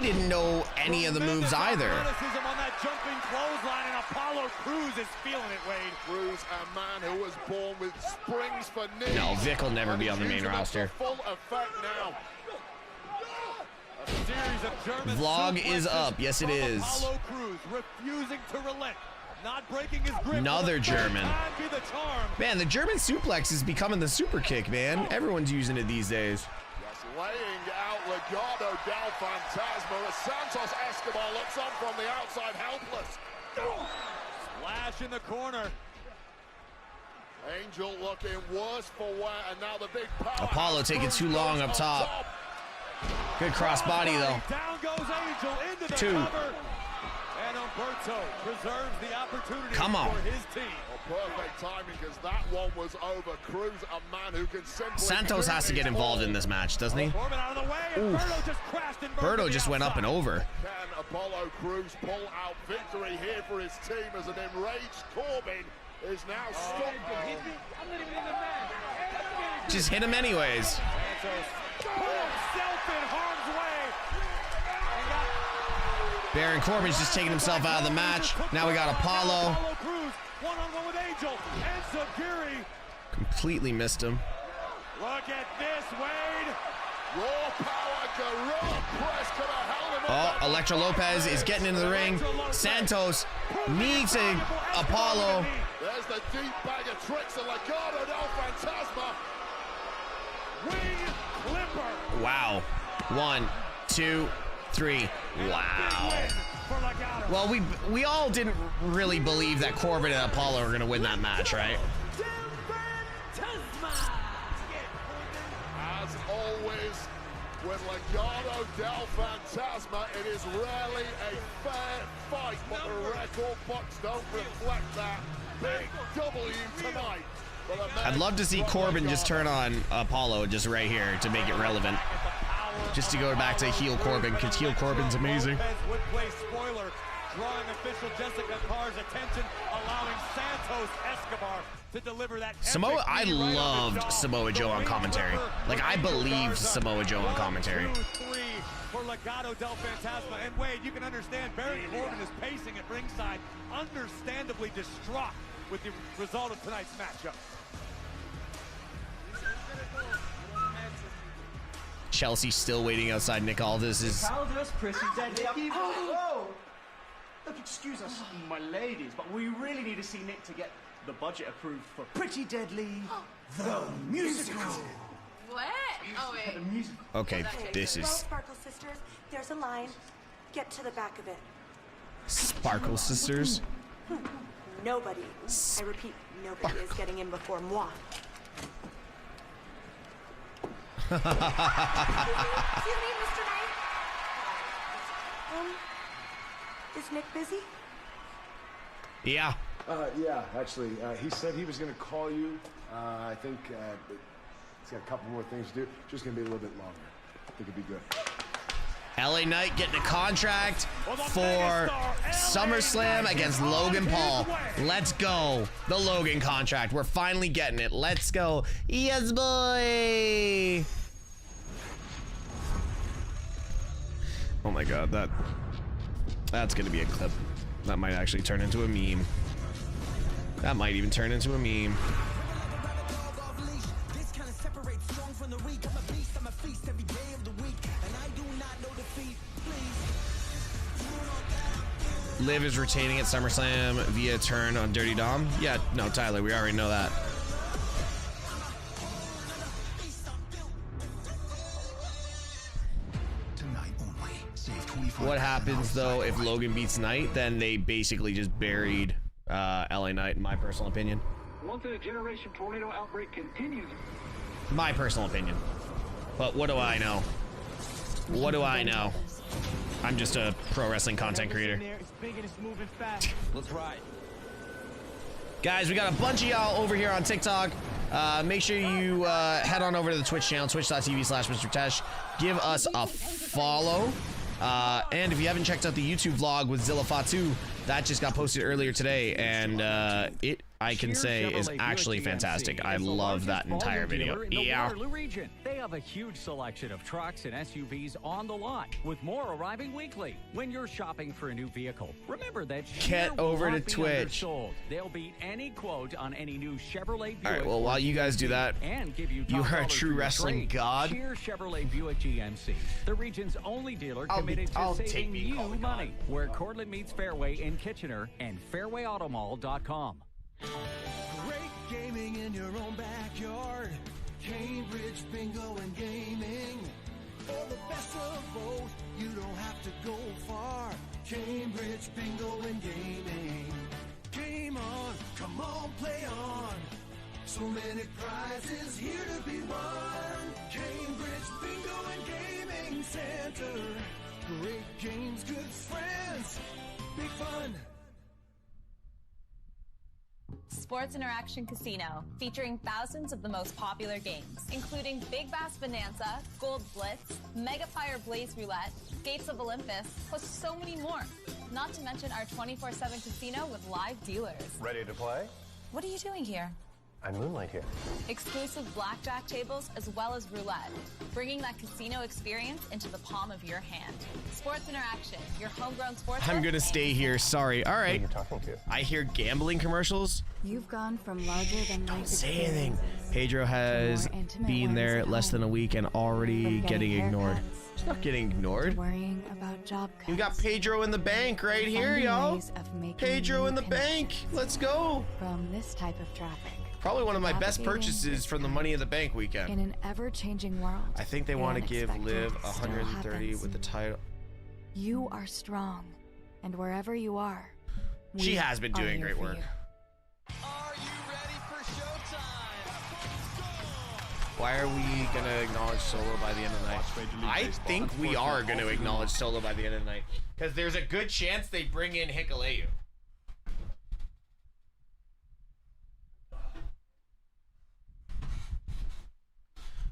didn't know any of the moves either. Athleticism on that jumping clothesline, and Apollo Crews is feeling it, Wade. Crews, a man who was born with springs for knees. No, Vic will never be on the main roster. Full effect now. A series of German Vlog is suplexes up. Yes, it from is. Apollo Crews refusing to relent. Not breaking his grip. Another German. Be the charm. Man, the German suplex is becoming the super kick, man. Everyone's using it these days. Just laying out Legado Del Fantasma as Santos Escobar looks on from the outside, helpless. Slash in the corner. Angel looking worse for wear, and now the big power. Apollo taking too long up top. Good crossbody though. Down goes Angel into the 2. cover. And Humberto preserves the opportunity Come on. for his team. Well, perfect timing, because that one was over. Cruz, a man who can simply... Santos has to get involved in this match, doesn't he? Out of the way, and Berto just crashed and burned Berto just went up and over. Can Apollo Cruz pull out victory here for his team as an enraged Corbin is now stuck? I'm not even in the match. Just hit him anyways. Santos himself in harm's way. Baron Corbin's just taking himself out of the match. Now we got Apollo. Cruz, one-on-one with Angel and Sagiri. Completely missed him. Look at this, Wade. Raw power, gorilla press to the helmet. Oh, Elektra Lopez is getting into the ring. Santos meets Apollo. There's the deep bag of tricks of Legado Del Fantasma. Wing Clipper. Wow. 1, 2, 3. Wow. Well, we all didn't really believe that Corbin and Apollo were going to win that match, right? As always, with Legado Del Fantasma, it is rarely a fair fight, but the record books don't reflect that. Big W tonight. I'd love to see Corbin just turn on Apollo just right here to make it relevant. Just to go back to heel Corbin, because heel Corbin's amazing. Would play spoiler, drawing official Jessica Carr's attention, allowing Santos Escobar to deliver that. Samoa, I loved Samoa Joe on commentary. Like, I believed Samoa Joe on commentary. 2-3 for Legado Del Fantasma. And Wade, you can understand Baron Corbin is pacing at ringside, understandably distraught with the result of tonight's matchup. Chelsea still waiting outside Nick Aldis. Whoa! Look, excuse us, my ladies, but we really need to see Nick to get the budget approved for Pretty Deadly, the musical. What? Oh, wait. The musical. Okay, this Well, is Sparkle Sisters, there's a line. Get to the back of it. Sparkle Sisters. Nobody, I repeat, nobody is getting in before moi. Excuse me, Mr. Knight. Is Nick busy? Yeah. Yeah, actually, he said he was going to call you. I think he's got a couple more things to do. Just going to be a little bit longer. I think it'd be good. LA Knight getting a contract for SummerSlam against Logan Paul. Let's go. The Logan contract. We're finally getting it. Let's go. Yes, boy. Oh my God, that's gonna be a clip. That might actually turn into a meme. That might even turn into a meme. Liv is retaining at SummerSlam via turn on Dirty Dom. Yeah, no, Tyler, we already know that. What happens though if Logan beats Knight? Then they basically just buried LA Knight, in my personal opinion. Once-in-a-generation tornado outbreak continues. My personal opinion. But what do I know? What do I know? I'm just a pro wrestling content creator. It's big and it's moving fast. Let's ride. Guys, we got a bunch of y'all over here on TikTok. Make sure you head on over to the Twitch channel, twitch.tv/MrTeshk. Give us a follow. And if you haven't checked out the YouTube vlog with Zilla Fatu, that just got posted earlier today, and I can say is actually fantastic. I love that entire video. Yeah. Waterloo region. They have a huge selection of trucks and SUVs on the lot, with more arriving weekly. When you're shopping for a new vehicle, remember that Get over to Twitch. They'll beat any quote on any new Chevrolet Buick. All right, well, while you guys do that, and give you you are a true wrestling god. Cheer Chevrolet Buick GMC, the region's only dealer committed to saving you money. Where Cortland meets Fairway in Kitchener, and fairwayautomall.com. Great gaming in your own backyard. Cambridge Bingo and Gaming. For the best of both, you don't have to go far. Cambridge Bingo and Gaming. Game on, come on, play on. So many prizes here to be won. Cambridge Bingo and Gaming Center. Great games, good friends, big fun. Sports Interaction Casino, featuring thousands of the most popular games, including Big Bass Bonanza, Gold Blitz, Mega Fire Blaze Roulette, Gates of Olympus, plus so many more. Not to mention our 24/7 casino with live dealers. Ready to play? What are you doing here? I moonlight here. Exclusive blackjack tables as well as roulette, bringing that casino experience into the palm of your hand. Sports Interaction, your homegrown sports. I'm gonna stay here. Sorry. All right. Who are you talking to? I hear gambling commercials. You've gone from larger than life. Don't say anything. Pedro has been there less than a week and already getting ignored. He's not getting ignored. Worrying about job cuts. You got Pedro in the bank right here, y'all. Pedro in the bank. Let's go. From this type of traffic. Probably one of my best purchases from the Money in the Bank weekend. In an ever-changing world. I think they want to give Liv 130 with the title. You are strong, and wherever you are, she has been doing great work. Are you ready for showtime? Why are we gonna acknowledge Solo by the end of the night? I think we are gonna acknowledge Solo by the end of the night because there's a good chance they bring in Hikuleo.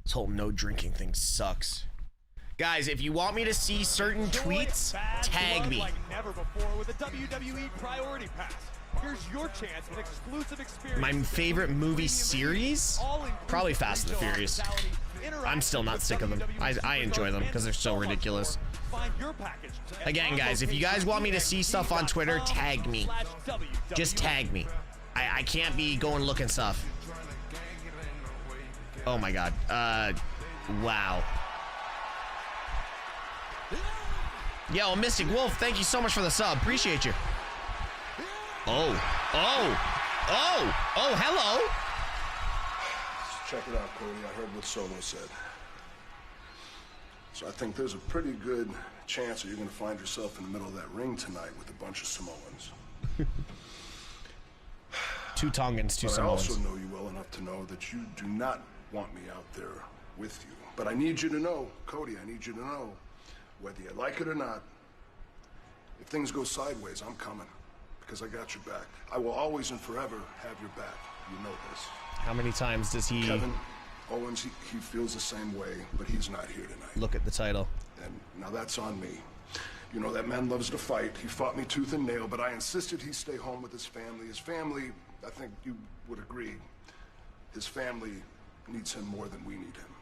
This whole no drinking thing sucks. Guys, if you want me to see certain tweets, tag me. Like never before with a WWE Priority Pass. Here's your chance at exclusive experience. My favorite movie series? Probably Fast and the Furious. I'm still not sick of them. I enjoy them because they're so ridiculous. Again, guys, if you guys want me to see stuff on Twitter, tag me. Just tag me. I can't be going looking stuff. Oh my god. Wow. Yo, Mystic Wolf, thank you so much for the sub. Appreciate you. Oh, hello. Check it out, Cody. I heard what Solo said. So I think there's a pretty good chance that you're going to find yourself in the middle of that ring tonight with a bunch of Samoans. Two Tongans, two Samoans. I also know you well enough to know that you do not want me out there with you. But I need you to know, Cody, I need you to know, whether you like it or not, if things go sideways, I'm coming. Because I got your back. I will always and forever have your back. You know this. How many times does he... Kevin Owens, he feels the same way, but he's not here tonight. Look at the title. And now that's on me. You know, that man loves to fight. He fought me tooth and nail, but I insisted he stay home with his family. His family, I think you would agree, his family needs him more than we need him.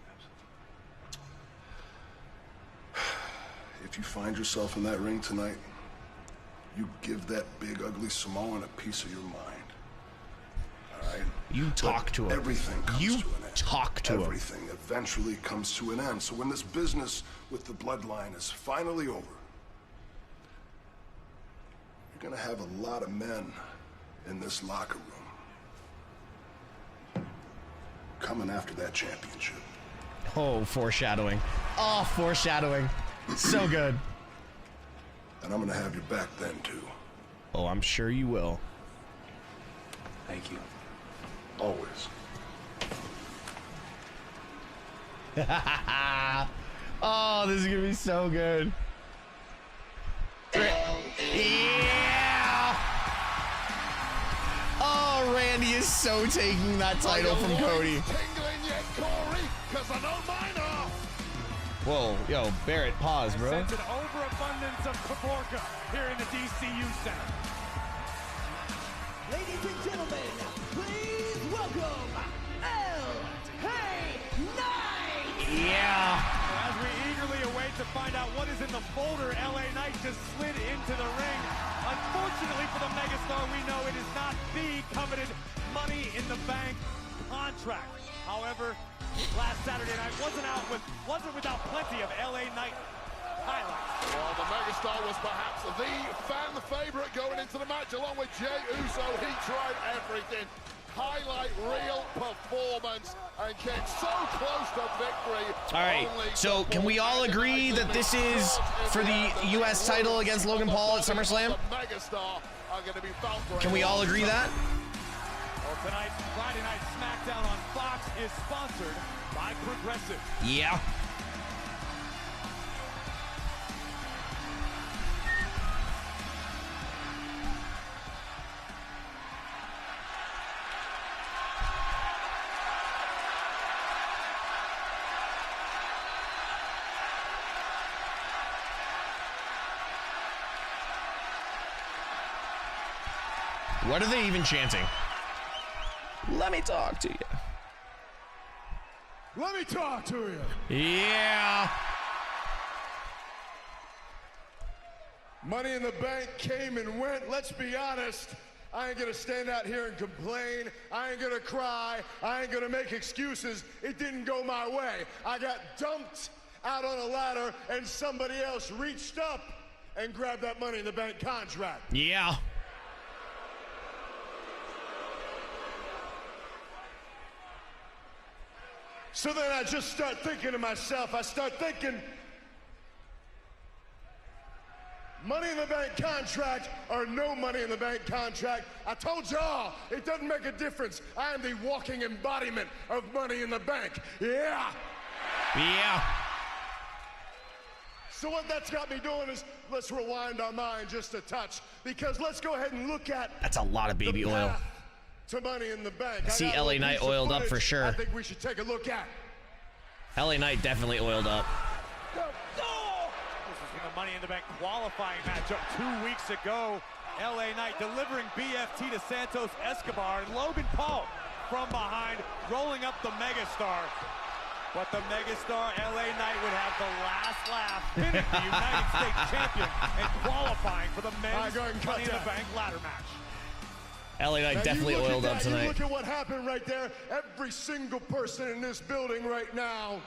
If you find yourself in that ring tonight, you give that big, ugly Samoan a piece of your mind. All right? You talk to him. Everything comes to an end. Talk to him. Everything eventually comes to an end. So when this business with the Bloodline is finally over, you're gonna have a lot of men in this locker room coming after that championship. Oh, foreshadowing. Oh, foreshadowing. So good. And I'm gonna have your back then, too. Oh, I'm sure you will. Thank you. Always. Oh, this is gonna be so good. Yeah! Oh, Randy is so taking that title from Cody. Whoa, yo, Barrett, pause, bro. Sense an overabundance of Kaborka here in the DCU Center. Ladies and gentlemen, please welcome LA Knight! Yeah. As we eagerly await to find out what is in the folder, LA Knight just slid into the ring. Unfortunately for the megastar, we know it is not the coveted Money in the Bank contract. However, last Saturday night wasn't without plenty of LA Knight highlights. Well, the megastar was perhaps the fan favorite going into the match, along with Jey Uso. He tried everything. Highlight real performance and came so close to victory. All right, so can we all agree that this is for the U.S. title against Logan Paul at SummerSlam? Can we all agree that? Tonight's Friday Night Smackdown on Fox is sponsored by Progressive. Yeah. What are they even chanting? Let me talk to you. Let me talk to you. Yeah. Money in the Bank came and went. Let's be honest. I ain't gonna stand out here and complain. I ain't gonna cry. I ain't gonna make excuses. It didn't go my way. I got dumped out on a ladder and somebody else reached up and grabbed that Money in the Bank contract. Yeah. So then I just start thinking to myself, I start thinking, Money in the Bank contract or no Money in the Bank contract, I told y'all, it doesn't make a difference. I am the walking embodiment of Money in the Bank. Yeah. Yeah. So what that's got me doing is, let's rewind our mind just a touch, because let's go ahead and look at That's a lot of baby oil. To Money in the Bank. I see LA Knight oiled up for sure. I think we should take a look at. LA Knight definitely oiled up. This is from the Money in the Bank qualifying matchup 2 weeks ago. LA Knight delivering BFT to Santos Escobar, and Logan Paul from behind rolling up the megastar. But the megastar LA Knight would have the last laugh, pinning the United States champion and qualifying for the men's Money in the Bank ladder match. LA Knight definitely oiled up tonight. You look at what happened right there. Every single person in this building right now.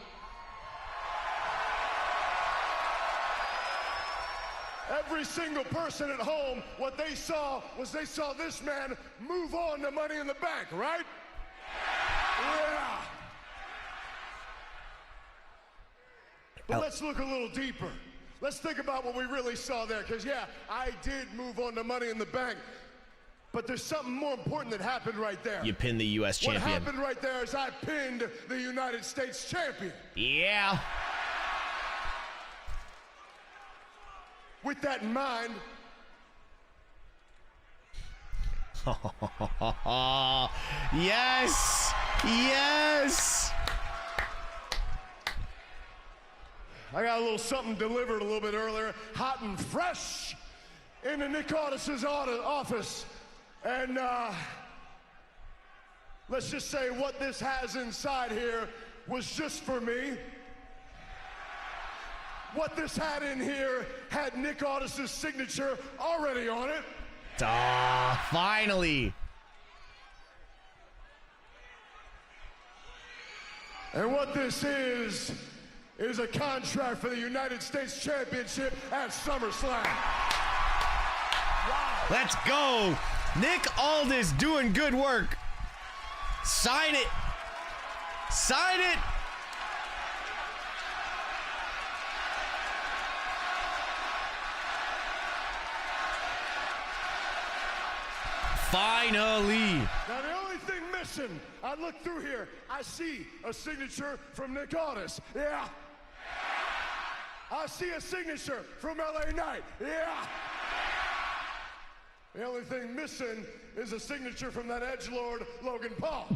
Every single person at home, what they saw was they saw this man move on to Money in the Bank, right? Yeah. But let's look a little deeper. Let's think about what we really saw there, because yeah, I did move on to Money in the Bank. But there's something more important that happened right there. You pinned the U.S. champion. What happened right there is I pinned the United States champion. Yeah. With that in mind, yes, yes. I got a little something delivered a little bit earlier, hot and fresh, into Nick Aldis's office. And let's just say what this has inside here was just for me. What this had in here had Nick Aldis's signature already on it. Finally. And what this is a contract for the United States Championship at SummerSlam. Wow. Let's go. Nick Aldis doing good work. Sign it. Sign it. Finally. Now the only thing missing, I look through here, I see a signature from Nick Aldis. Yeah. I see a signature from LA Knight. Yeah. The only thing missing is a signature from that edgelord, Logan Paul.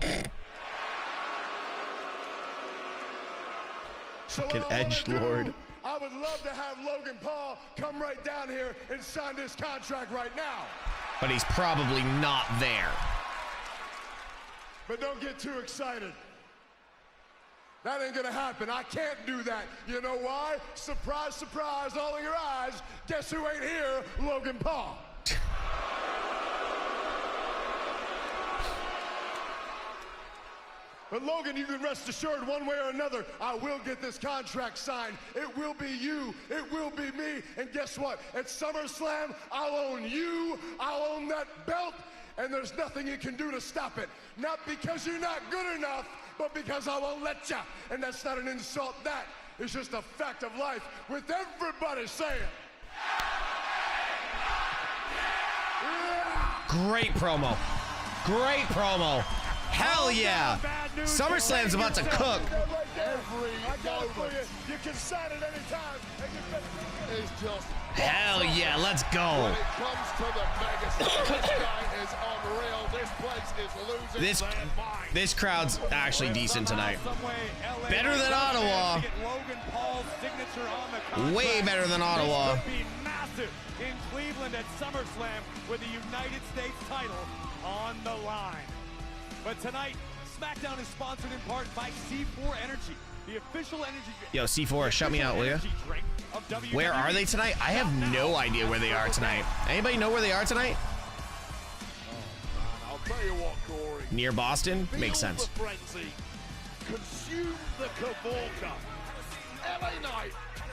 So Fucking edgelord. I would love to have Logan Paul come right down here and sign this contract right now. But he's probably not there. But don't get too excited. That ain't gonna happen. I can't do that. You know why? Surprise, surprise, all in your eyes. Guess who ain't here? Logan Paul. But Logan, you can rest assured one way or another, I will get this contract signed. It will be you. It will be me. And guess what? At SummerSlam, I'll own you. I'll own that belt. And there's nothing you can do to stop it. Not because you're not good enough, but because I won't let you. And that's not an insult. That is just a fact of life with everybody saying. Great promo. Great promo. Hell yeah. SummerSlam's about to cook. You can sign it anytime. It's just hell yeah, let's go. When it comes to the megastar, this guy is unreal. This place is losing their mind. This crowd's actually decent tonight. Better than Ottawa. Way better than Ottawa. This could be massive in Cleveland at SummerSlam with the United States title on the line. But tonight, SmackDown is sponsored in part by C4 Energy, the official energy. Yo, C4, shut me out, will ya? Where are they tonight? I have no idea where they are tonight. Anybody know where they are tonight? I'll tell you what, Corey. Near Boston? Makes sense. Consume the Cavalca. LA Knight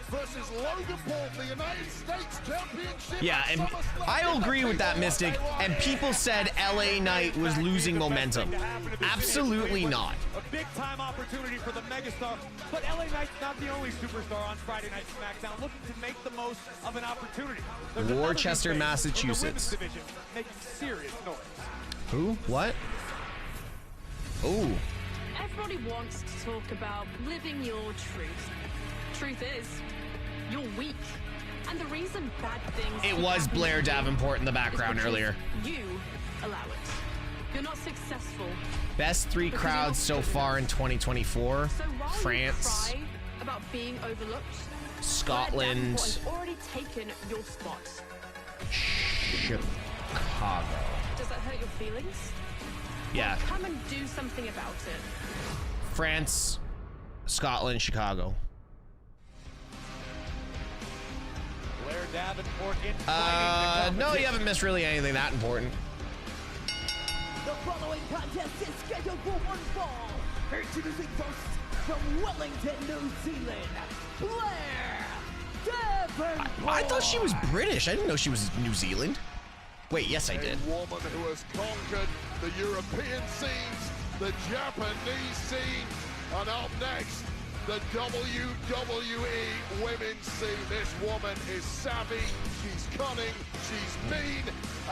versus Logan Paul, the United States Championship. Yeah, and I'll agree with that, Mystic. And people said LA Knight was losing momentum. Absolutely not. A big-time opportunity for the megastar, but LA Knight's not the only superstar on Friday Night SmackDown looking to make the most of an opportunity. Worcester, Massachusetts. Division making serious noise. Who? What? Ooh. Everybody wants to talk about living your truth. Truth is, you're weak. And the reason bad things... It was Blair Davenport in the background earlier. You allow it. You're not successful. Best 3 crowds so far in 2024. So while France. You cry about being overlooked, Scotland. has already taken your spot. Chicago. Does that hurt your feelings? Yeah. Well, come and do something about it. France, Scotland, Chicago. Blair Davenport no, you haven't missed really anything that important. The following contest is scheduled for one fall. Introducing first from Wellington, New Zealand, Blair Davenport. I thought she was British. I didn't know she was New Zealand. Wait, yes, I did. A woman who has conquered the European scenes, the Japanese scene, and up next, the WWE women's scene. This woman is savvy, she's cunning, she's mean,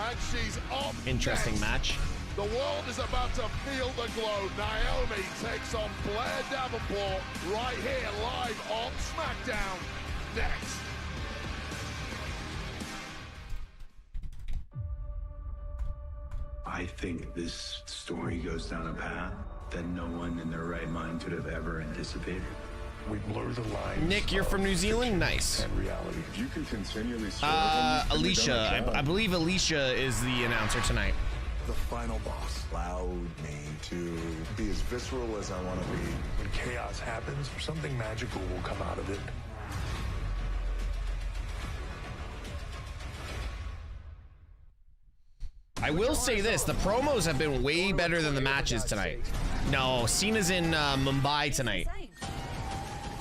and she's up Interesting next. match. The world is about to feel the glow. Naomi takes on Blair Davenport right here live on SmackDown next. I think this story goes down a path that no one in their right mind could have ever anticipated. We blur the lines. Nick, you're from New Zealand? Nice. And reality. You can continually Alicia. I believe Alicia is the announcer tonight. The final boss allowed me to be as visceral as I want to be. When chaos happens, something magical will come out of it. I will say this, the promos have been way better than the matches tonight. No, Cena's in Mumbai tonight.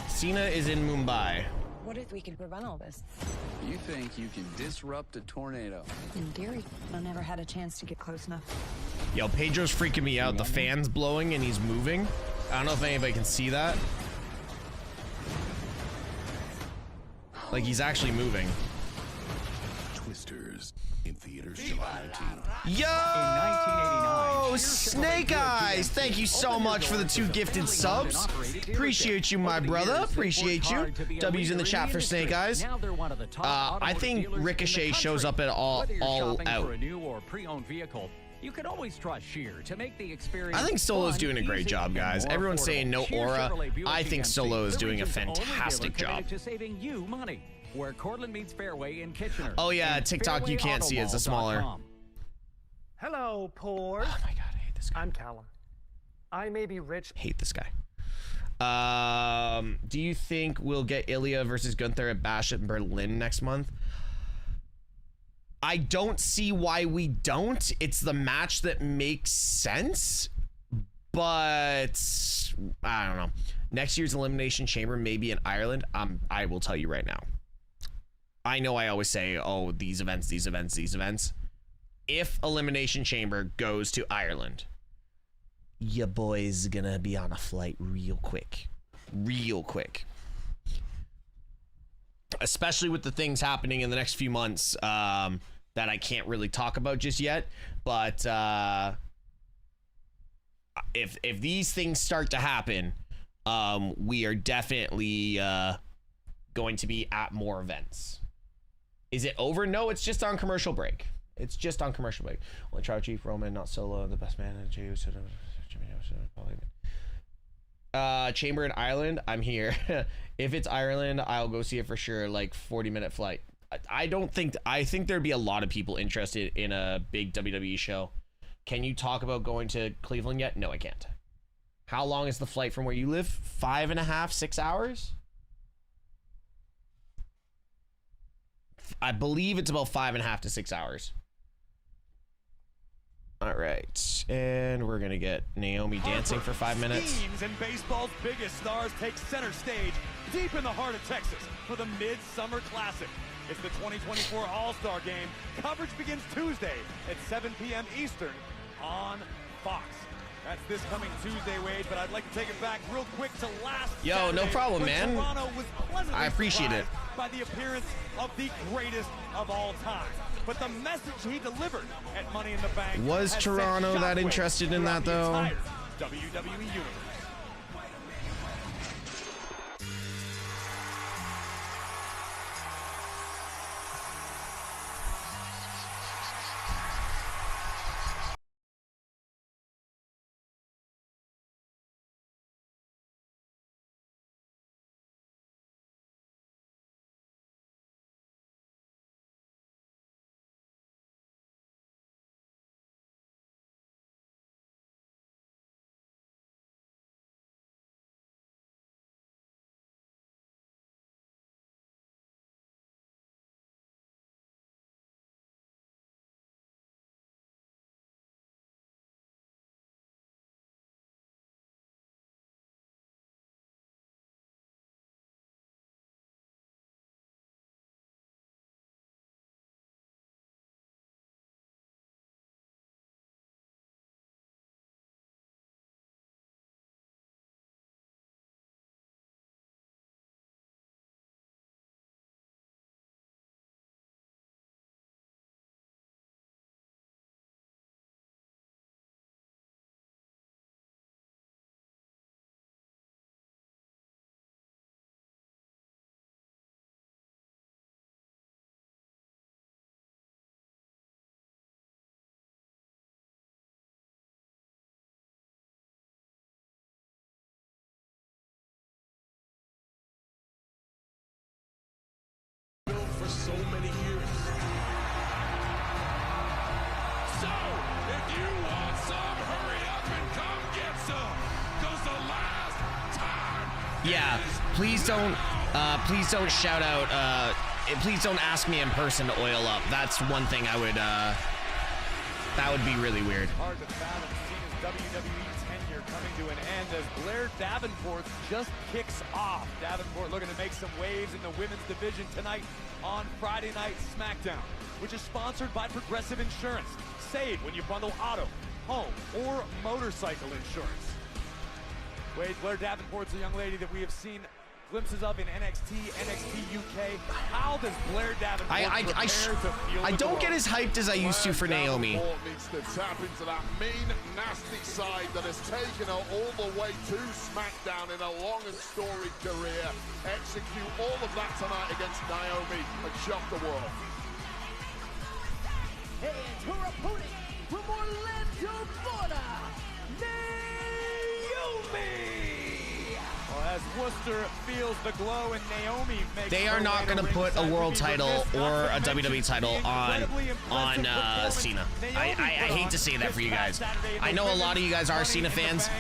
Cena is in Mumbai. What if we could prevent all this? You think you can disrupt a tornado? In theory, I never had a chance to get close enough. Yo, Pedro's freaking me out. The fan's blowing and he's moving. I don't know if anybody can see that. Like, he's actually moving. Twisters in theaters July 19th. Yo! Snake Eyes! Thank you so much for the 2 gifted subs. Appreciate you, my brother. Appreciate you. W's in the chat for Snake Eyes. I think Ricochet shows up at all out. You can always trust Sheer to make the experience. I think Solo's doing a great job, guys. Everyone's saying no aura. I think Solo is doing a fantastic job. To saving you money, where Cortland meets Fairway in Kitchener. Oh yeah, TikTok you can't see it. It's a smaller. Hello, poor. Oh my god, I hate this guy. I'm Callum. I may be rich. Hate this guy. Do you think we'll get Ilya versus Gunther at Bash in Berlin next month? I don't see why we don't. It's the match that makes sense, but I don't know. Next year's Elimination Chamber may be in Ireland. I will tell you right now. I know I always say, oh, these events. If Elimination Chamber goes to Ireland, your boy's gonna be on a flight real quick. Especially with the things happening in the next few months that I can't really talk about just yet. But if these things start to happen, we are definitely going to be at more events. Is it over? No, it's just on commercial break. It's just on commercial break. Only Tribal Chief, Roman, not Solo, the best man, and USO. Chamber in Ireland, I'm here. If it's Ireland, I'll go see it for sure. Like 40-minute flight. I think there'd be a lot of people interested in a big WWE show. Can you talk about going to Cleveland yet? No, I can't. How long is the flight from where you live? 5.5, 6 hours? I believe it's about 5.5 to 6 hours. All right, and we're gonna get Naomi dancing for 5 minutes. Teams and baseball's biggest stars take center stage deep in the heart of Texas for the Midsummer Classic. It's the 2024 All-Star Game. Coverage begins Tuesday at 7 p.m. Eastern on Fox. That's this coming Tuesday, Wade, but I'd like to take it back real quick to last Saturday, no problem, man. Toronto was pleasantly I appreciate it. by the appearance of the greatest of all time. But the message he delivered at Money in the Bank was Toronto that interested in that, though? WWE universe. For so many years. So, if you want some, hurry up and come get some. Cause the last time. Yeah, please don't shout out, please don't ask me in person to oil up. That's one thing I would, that would be really weird. Hard to fathom Cena's WWE tenure coming to an end as Blair Davenport just kicks off. Davenport looking to make some waves in the women's division tonight on Friday Night Smackdown, which is sponsored by Progressive Insurance. Save when you bundle auto, home, or motorcycle insurance. Wade, Blair Davenport's a young lady that we have seen glimpses of in NXT, NXT UK. How does Blair Davenport I don't get as hyped as I used to for Naomi. Davenport needs to tap into that mean, nasty side that has taken her all the way to SmackDown in a long and storied career. Execute all of that tonight against Naomi and shock the world. And her opponent from Orlando, Florida, Naomi! As Worcester feels the glow and Naomi makes They are not going to put a world title or a WWE title on Cena. I hate to say that for you guys. I know a lot of you guys are Cena fans.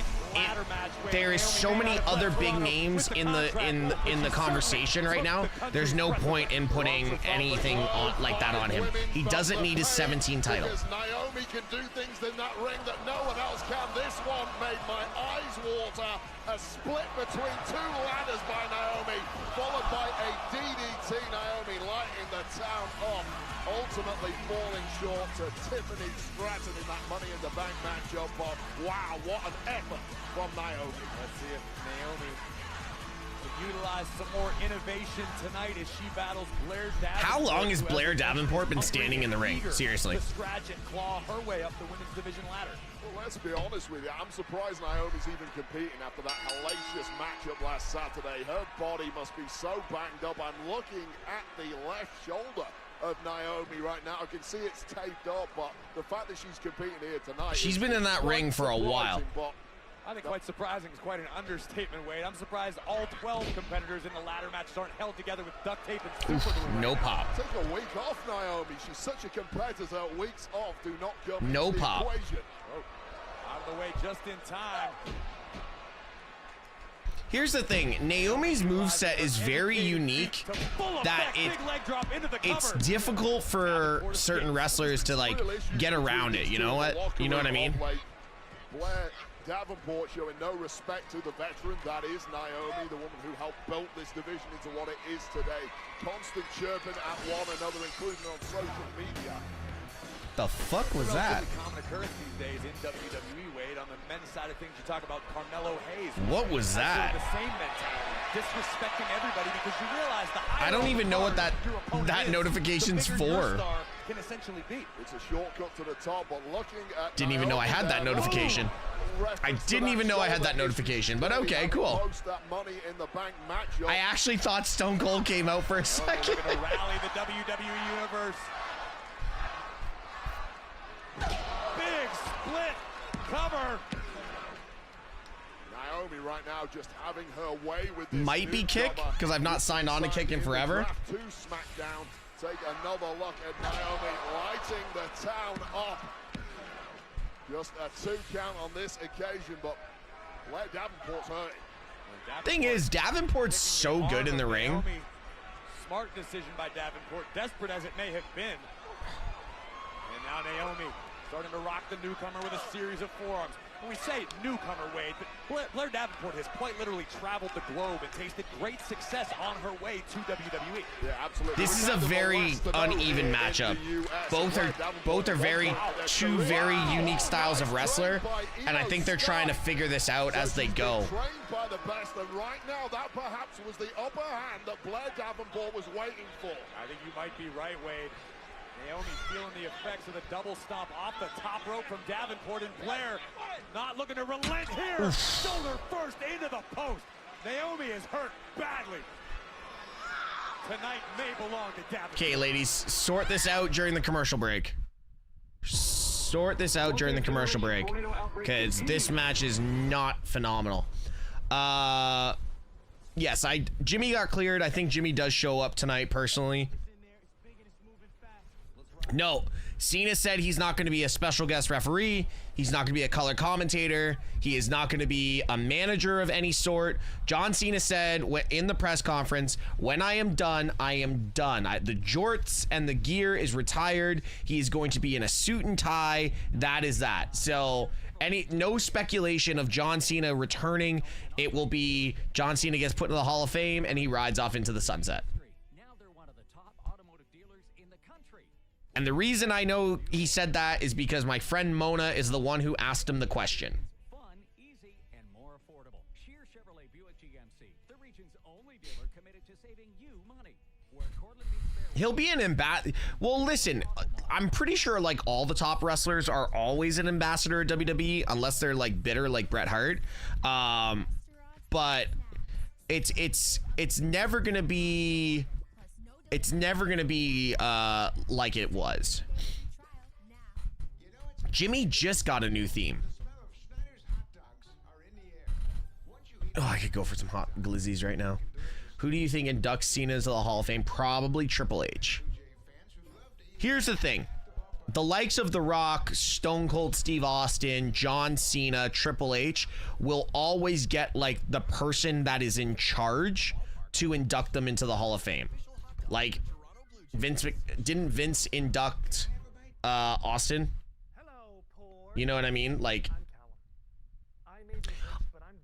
There is so many other big names in the conversation right now. There's no point in putting anything on like that on him. He doesn't need his 17 title. Naomi can do things in that ring that no one else can. This one made my eyes water. A split between two ladders by Naomi, followed by a DDT. Naomi lighting the town up, ultimately falling short to Tiffany Stratton in that Money in the Bank matchup. But wow, what an effort from Naomi. Let's see if Naomi can utilize realize some more innovation tonight as she battles Blair Davenport. How long has Blair Davenport been standing in the ring? Seriously. To scratch and claw her way up the women's division ladder. Well, let's be honest with you. I'm surprised Naomi's even competing after that hellacious matchup last Saturday. Her body must be so banged up. I'm looking at the left shoulder of Naomi right now. I can see it's taped up, but the fact that she's competing here tonight. She's been in that ring for a while. I think quite surprising is quite an understatement, Wade. I'm surprised all 12 competitors in the ladder matches aren't held together with duct tape and super glue. No pop. Take a week off, Naomi. She's such a competitor. Weeks off do not come no into pop. the equation. Oh, out of the way just in time. Here's the thing, Naomi's moveset is very unique that it's difficult for certain wrestlers to like get around it, you know what? You know what I mean? Blair Davenport showing no respect to the veteran that is Naomi, the woman who helped build this division into what it is today. Constant chirping at one another, including on social media. The fuck was that? Common occurrence these days in WWE, Wade. On the men's side of things, you talk about Carmelo Hayes. What was that? The same mentality, disrespecting everybody because you realize the I don't even know what that notification's for. Can essentially be. It's a shortcut to the top, but looking at didn't even know I had that notification. I didn't even know I had that notification, but okay, cool. I actually thought Stone Cold came out for a second. They're gonna rally the WWE Universe. Big split cover. Naomi right now just having her way with this. Might be kick because I've not signed on to kick in forever. To SmackDown. Take another look at Naomi lighting the town up. Just a 2 count on this occasion, but Blair Davenport's hurting. Thing is, Davenport's so good in the ring. Naomi, smart decision by Davenport, desperate as it may have been. And now Naomi starting to rock the newcomer with a series of forearms. When we say newcomer, Wade, but Blair Davenport has quite literally traveled the globe and tasted great success on her way to WWE. Yeah, absolutely. This is a very uneven matchup. Both are two very unique styles of wrestler, and I think they're trying to figure this out as they go. Trained by the best, and right now that perhaps was the upper hand that Blair Davenport was waiting for. I think you might be right, Wade. Naomi feeling the effects of the double stomp off the top rope from Davenport, and Blair not looking to relent here. Shoulder first into the post. Naomi is hurt badly. Tonight may belong to Davenport. Okay, ladies, sort this out during the commercial break. Sort this out during the commercial break, because this match is not phenomenal. Yes, Jimmy got cleared. I think Jimmy does show up tonight, personally. No, Cena said he's not going to be a special guest referee. He's not going to be a color commentator. He is not going to be a manager of any sort. John Cena said in the press conference, when I am done, I am done. The jorts and the gear is retired. He is going to be in a suit and tie. That is that. So no speculation of John Cena returning. It will be John Cena gets put into the Hall of Fame and he rides off into the sunset. And the reason I know he said that is because my friend Mona is the one who asked him the question. Fun, easy, and more affordable. Sheer Chevrolet Buick GMC, the region's only dealer committed to saving you money. Where Cortland meets Fairway. He'll be an ambassador. Well, listen, I'm pretty sure like all the top wrestlers are always an ambassador at WWE unless they're like bitter like Bret Hart. But it's never gonna be. It's never going to be like it was. Jimmy just got a new theme. Oh, I could go for some hot glizzies right now. Who do you think inducts Cena into the Hall of Fame? Probably Triple H. Here's the thing. The likes of The Rock, Stone Cold Steve Austin, John Cena, Triple H will always get like the person that is in charge to induct them into the Hall of Fame. Like didn't Vince induct Austin? You know what I mean? Like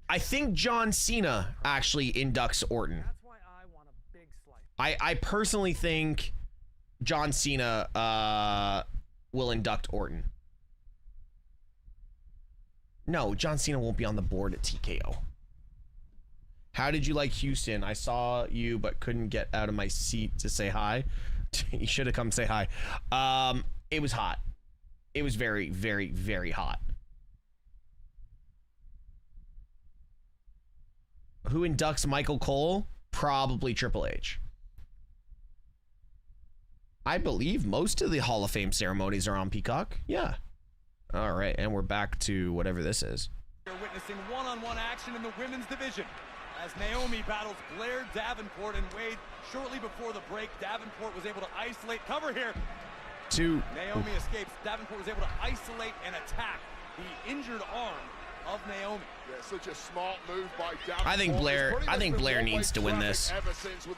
I think John Cena actually inducts Orton. I personally think John Cena will induct Orton. No, John Cena won't be on the board at TKO. How did you like Houston? I saw you but couldn't get out of my seat to say hi. You should have come say hi. It was hot. It was very, very, very hot. Who inducts Michael Cole? Probably Triple H. I believe most of the Hall of Fame ceremonies are on Peacock. Yeah. All right, and we're back to whatever this is. You're witnessing one-on-one action in the women's division as Naomi battles Blair, Davenport, and Wade. Shortly before the break, Davenport was able to isolate. Cover here. Naomi escapes. Davenport was able to isolate and attack the injured arm of Naomi. Yeah, such a smart move by Davenport. I think Blair needs to win this.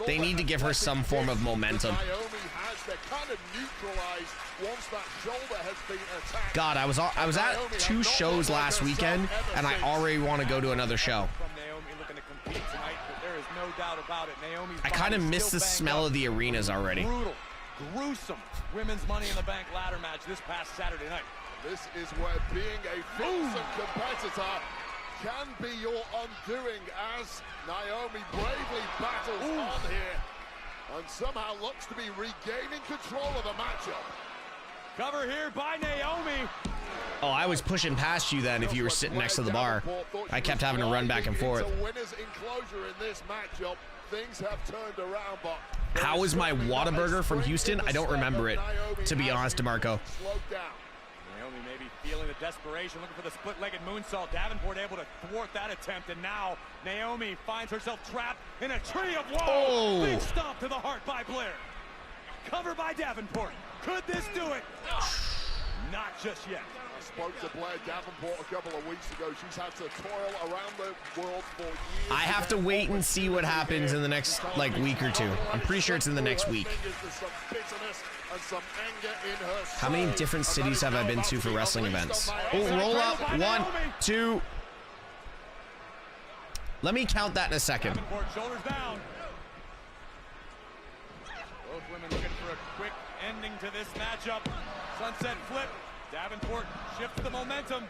They need to give her some form of momentum. Naomi has, they're kind of neutralized once that shoulder has been attacked. God, I was at 2 shows last weekend, and I already want to go to another show. From Naomi looking to compete tonight, but there is no doubt about it. Naomi's I kind of miss the smell of the arenas already. Brutal, gruesome women's Money in the Bank ladder match this past Saturday night. This is where being a fearsome competitor can be your undoing as Naomi bravely battles on here and somehow looks to be regaining control of the matchup. Cover here by Naomi. Oh, I was pushing past you then if you were sitting next to the bar. I kept having to run back and forth. Winner's enclosure in this matchup. Things have turned around, but how was my Whataburger from Houston? I don't remember it, to be honest, DeMarco. Naomi maybe feeling the desperation, looking for the split-legged moonsault. Davenport able to thwart that attempt, and now Naomi finds herself trapped in a tree of woe. Oh. Big stomp to the heart by Blair. Cover by Davenport. Could this do it? Not just yet. I spoke to Blair Davenport a couple of weeks ago. She's had to toil around the world for years. I have to wait and see what happens in the next week or two. I'm pretty sure it's in the next week. How many different cities have I been to for wrestling events? Oh, roll up. 1, 2. Let me count that in a second. Shoulders down. Both women looking for a quick ending to this matchup. Sunset flip. Davenport shifts the momentum.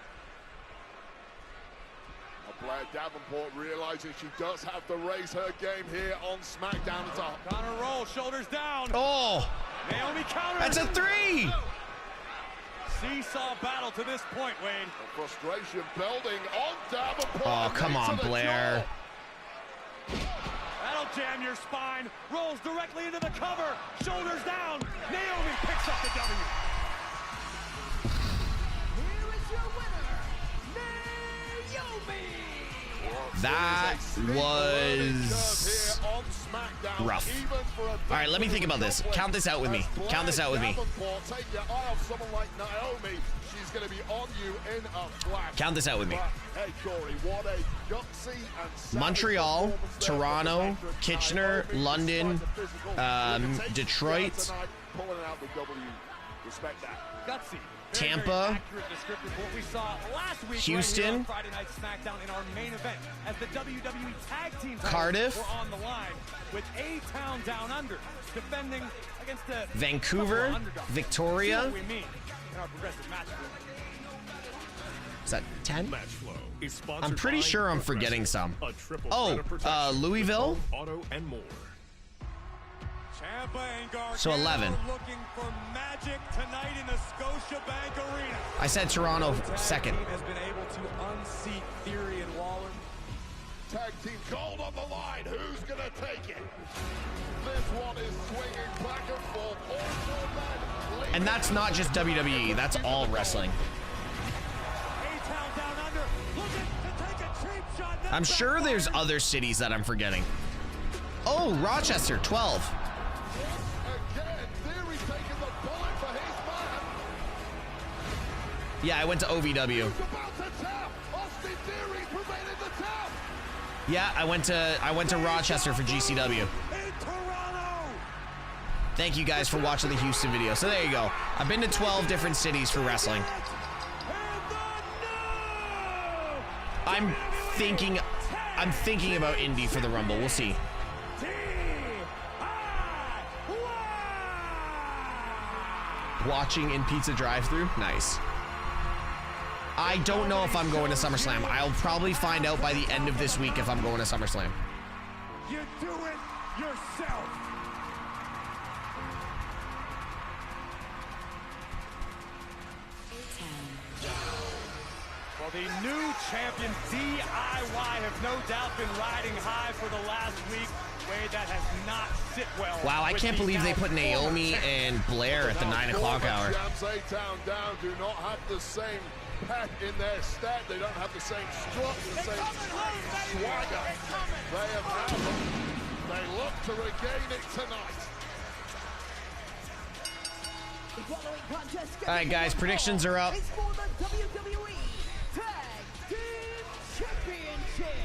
Blair Davenport realizing she does have to raise her game here on SmackDown. It's a Connor roll, shoulders down. Oh! Naomi counters. That's a 3! Seesaw battle to this point, Wade. The frustration building on Davenport. Oh, come on, Blair. That'll jam your spine. Rolls directly into the cover. Shoulders down. Naomi picks up the W. That was rough. All right, let me think about this. Count this out with me. Count this out with me. Count this out with me. Montreal, Toronto, Kitchener, London, Detroit, Tampa, Houston, Cardiff, Vancouver, Victoria. Is that 10? I'm pretty sure I'm forgetting some. Oh, Louisville. So 11. I said Toronto second. Has been able to unseat Theory and Waller. Tag team gold on the line. Who's gonna take it? This one is swinging back and forth. And that's not just WWE. That's all wrestling. I'm sure there's other cities that I'm forgetting. Oh, Rochester, 12. Yeah, I went to OVW. Yeah, I went to Rochester for GCW. Thank you guys for watching the Houston video. So there you go. I've been to 12 different cities for wrestling. I'm thinking about Indy for the Rumble. We'll see. Watching in pizza drive-thru? Nice. I don't know if I'm going to SummerSlam. I'll probably find out by the end of this week if I'm going to SummerSlam. You do it yourself. Well, the new champion, DIY, have no doubt been riding high for the last week. Way that has not sit well. Wow, I can't believe they put Naomi and Blair at the 9 o'clock hour. Champs A-Town down do not have the same pep in their step. They don't have the same strut, the same swagger. They have now. They look to regain it tonight. All right, guys, predictions are up. It's for the WWE Tag Team Championship.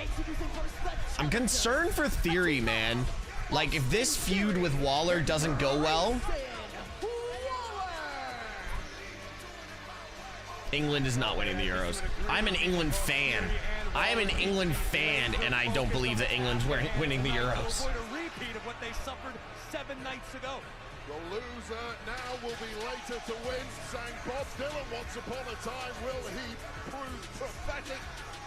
Introducing first the I'm concerned for Theory, man. Like, if this feud with Waller doesn't go well, England is not winning the Euros. I'm an England fan. I am an England fan, and I don't believe that England's winning the Euros. A repeat of what they suffered 7 nights ago. The loser now will be later to win. Sang Bob Dylan once upon a time. Will he prove prophetic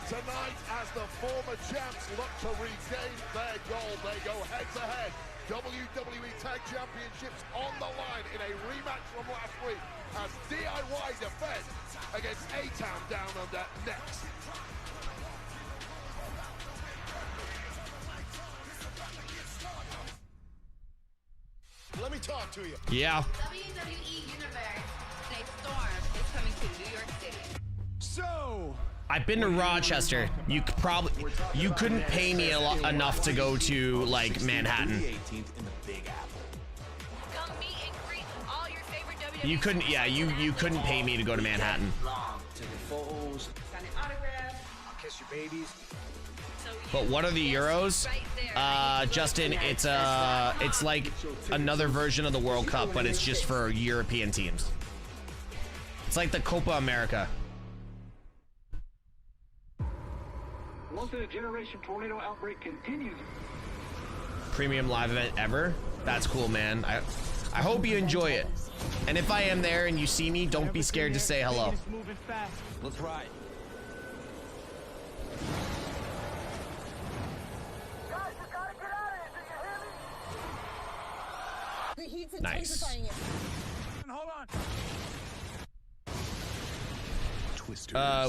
tonight as the former champs look to regain their gold? They go head to head. WWE Tag Championships on the line in a rematch from last week as DIY defend against A-Town Down Under next. Let me talk to you. Yeah. WWE Universe. Today's Storm is coming to New York City. So, I've been to Rochester. You couldn't pay me enough to go to like Manhattan. Come meet and greet all your favorite WWE. You couldn't. Yeah, you couldn't pay me to go to Manhattan. Taking photos, Signing autographs. kiss your babies. But what are the Euros? Justin, it's like another version of the World Cup, but it's just for European teams. It's like the Copa America. Once a generation tornado outbreak continues. Premium live event ever? That's cool, man. I hope you enjoy it. And if I am there and you see me, don't be scared to say hello. Let's ride. The heat's Nice. intensifying it. Hold on.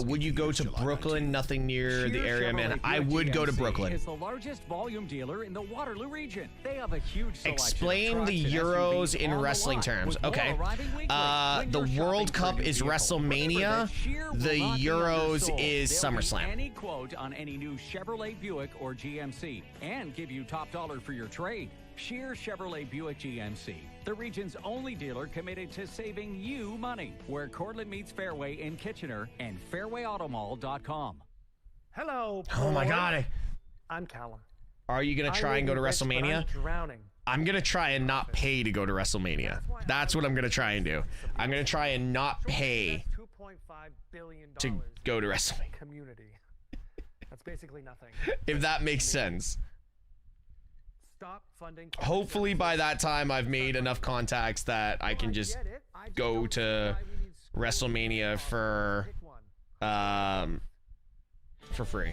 Would you go to Brooklyn? Nothing near the area, man. I would go to Brooklyn. Is the largest volume dealer in the Waterloo region. They have a huge selection. Explain of the trucks and Euros SUVs in on the wrestling lot, terms. with more Okay. arriving weekly. When The you're World shopping for Cup a new is vehicle, WrestleMania. remember that Sheer will The not be Euros undersold. is They'll give SummerSlam. Any quote on any new Chevrolet Buick or GMC and give you top dollar for your trade. Sheer Chevrolet Buick GMC, the region's only dealer committed to saving you money. Where Cortland meets Fairway in Kitchener and fairwayautomall.com. Hello. Oh my Paul. God. I'm Callum. Are you gonna try and go to WrestleMania? I'm drowning. I'm gonna try and not pay to go to WrestleMania. That's what I'm gonna try and do. I'm gonna try and not pay $2.5 billion to go to WrestleMania. community. That's basically nothing. If that makes sense. Stop funding. Hopefully by that time I've made enough contacts that I can just go to WrestleMania for free.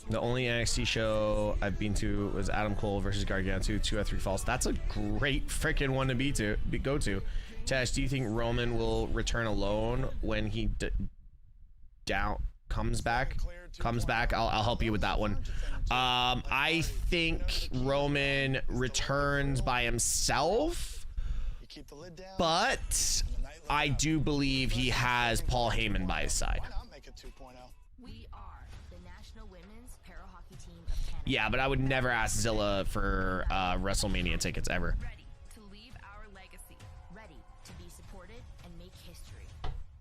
The only NXT show I've been to was Adam Cole versus Gargano 2 out of 3 falls. That's a great freaking one to go to. Tesh, do you think Roman will return alone when he comes back? I'll help you with that one. I think Roman returns by himself, but I do believe he has Paul Heyman by his side. Yeah, but I would never ask Zilla for WrestleMania tickets ever. Ready to leave our legacy. Ready to be supported and make history.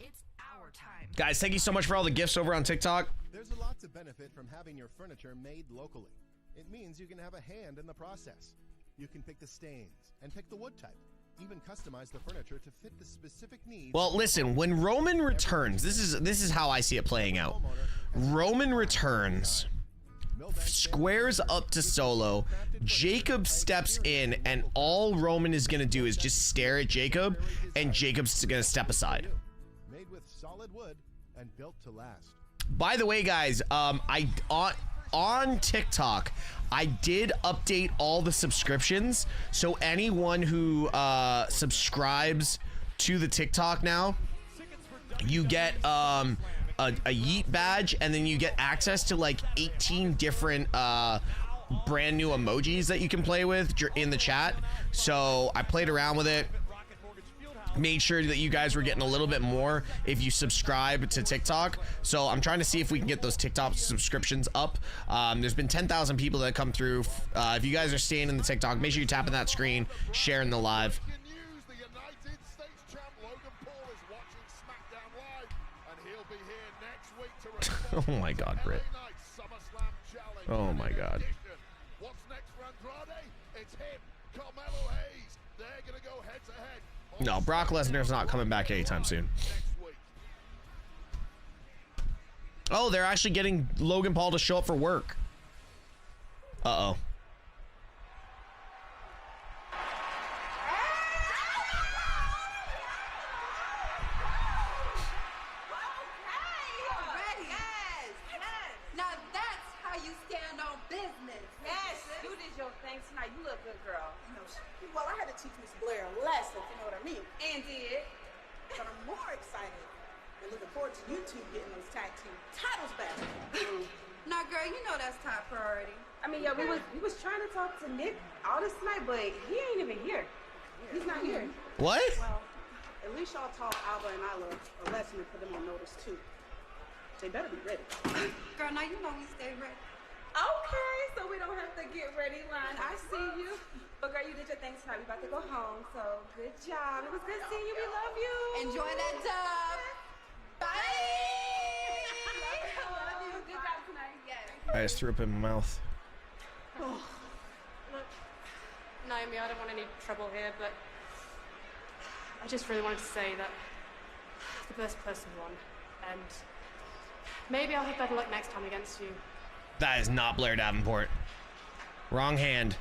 It's our time. Guys, thank you so much for all the gifts over on TikTok. There's a lot to benefit from having your furniture made locally. It means you can have a hand in the process. You can pick the stains and pick the wood type. Even customize the furniture to fit the specific needs. Well, listen, when Roman returns, this is how I see it playing out. Roman returns. squares up to Solo. Jacob steps in, and all Roman is gonna do is just stare at Jacob, and Jacob's gonna step aside. Made with solid wood and built to last. By the way, guys, on TikTok, I did update all the subscriptions, so anyone who subscribes to the TikTok now, you get a Yeet badge, and then you get access to like 18 different brand new emojis that you can play with in the chat. So I played around with it, made sure that you guys were getting a little bit more if you subscribe to TikTok. So I'm trying to see if we can get those TikTok subscriptions up. There's been 10,000 people that come through. If you guys are staying in the TikTok, make sure you're tapping that screen, sharing the live. Oh my God, Britt. Oh my God. What's next for Andrade? It's him, Carmelo Hayes. They're gonna go head to head. No, Brock Lesnar's not coming back anytime soon. Oh, they're actually getting Logan Paul to show up for work. Uh-oh. You look good, girl. You know, well, I had to teach Miss Blair a lesson, if you know what I mean. And did. But I'm more excited and looking forward to you two getting those tag team titles back. Nah, girl, you know that's top priority. I mean, yeah, we was trying to talk to Nick all this night, but he ain't even here. He's not here. What? Well, at least y'all taught Alba and Isla a lesson and put them on notice too. They better be ready. Girl, now you know we stay ready. Okay, so we don't have to get ready line. I see you. But girl, you did your thing tonight. We about to go home, so good job. It was good seeing you. We love you. Enjoy that dub. Bye. Love you. Good job tonight. Yes. I just threw up in my mouth. Oh. Look, Naomi, I don't want any trouble here, but I just really wanted to say that the best person won, and maybe I'll have better luck next time against you. That is not Blair Davenport. Wrong hand.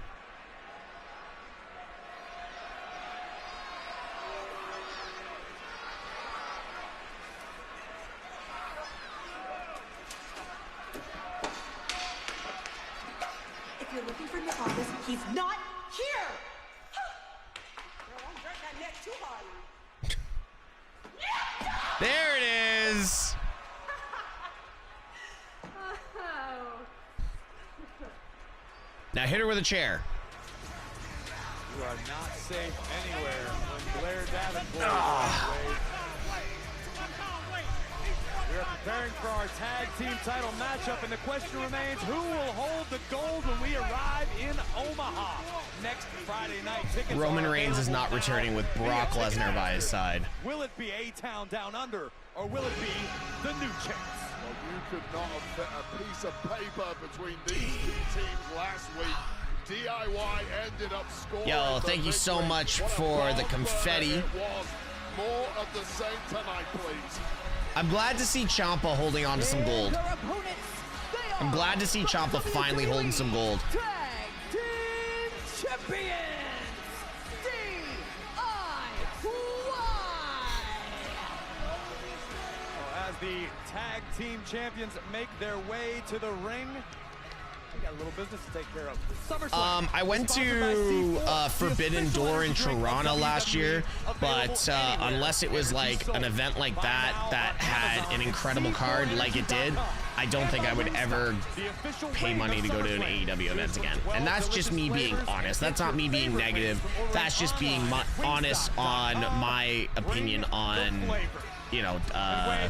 If you're looking for Nick Aldis, he's not here. Girl, don't jerk that neck too hard now. There it is. Now hit her with a chair. You are not safe anywhere when Blair Davenport is away. We are preparing for our tag team title matchup, and the question remains, who will hold the gold when we arrive in Omaha next Friday night? Tickets Roman Reigns is not returning with Brock Lesnar by his side. Will it be A-Town Down Under, or will it be the New Champs? Well, you could not have fit a piece of paper between these two teams last week. DIY ended up scoring. Yo, thank you so much for the confetti. More of the same tonight, please. I'm glad to see Ciampa holding on to some gold. I'm glad to see Ciampa finally holding some gold. Tag Team Champions! As the tag team champions make their way to the ring, we got a little business to take care of. SummerSlam. I went to Forbidden Door in Toronto last year, but unless it was like an event like that had an incredible card like it did, I don't think I would ever pay money to go to an AEW event again. And that's just me being honest. That's not me being negative. That's just being honest on my opinion on, you know,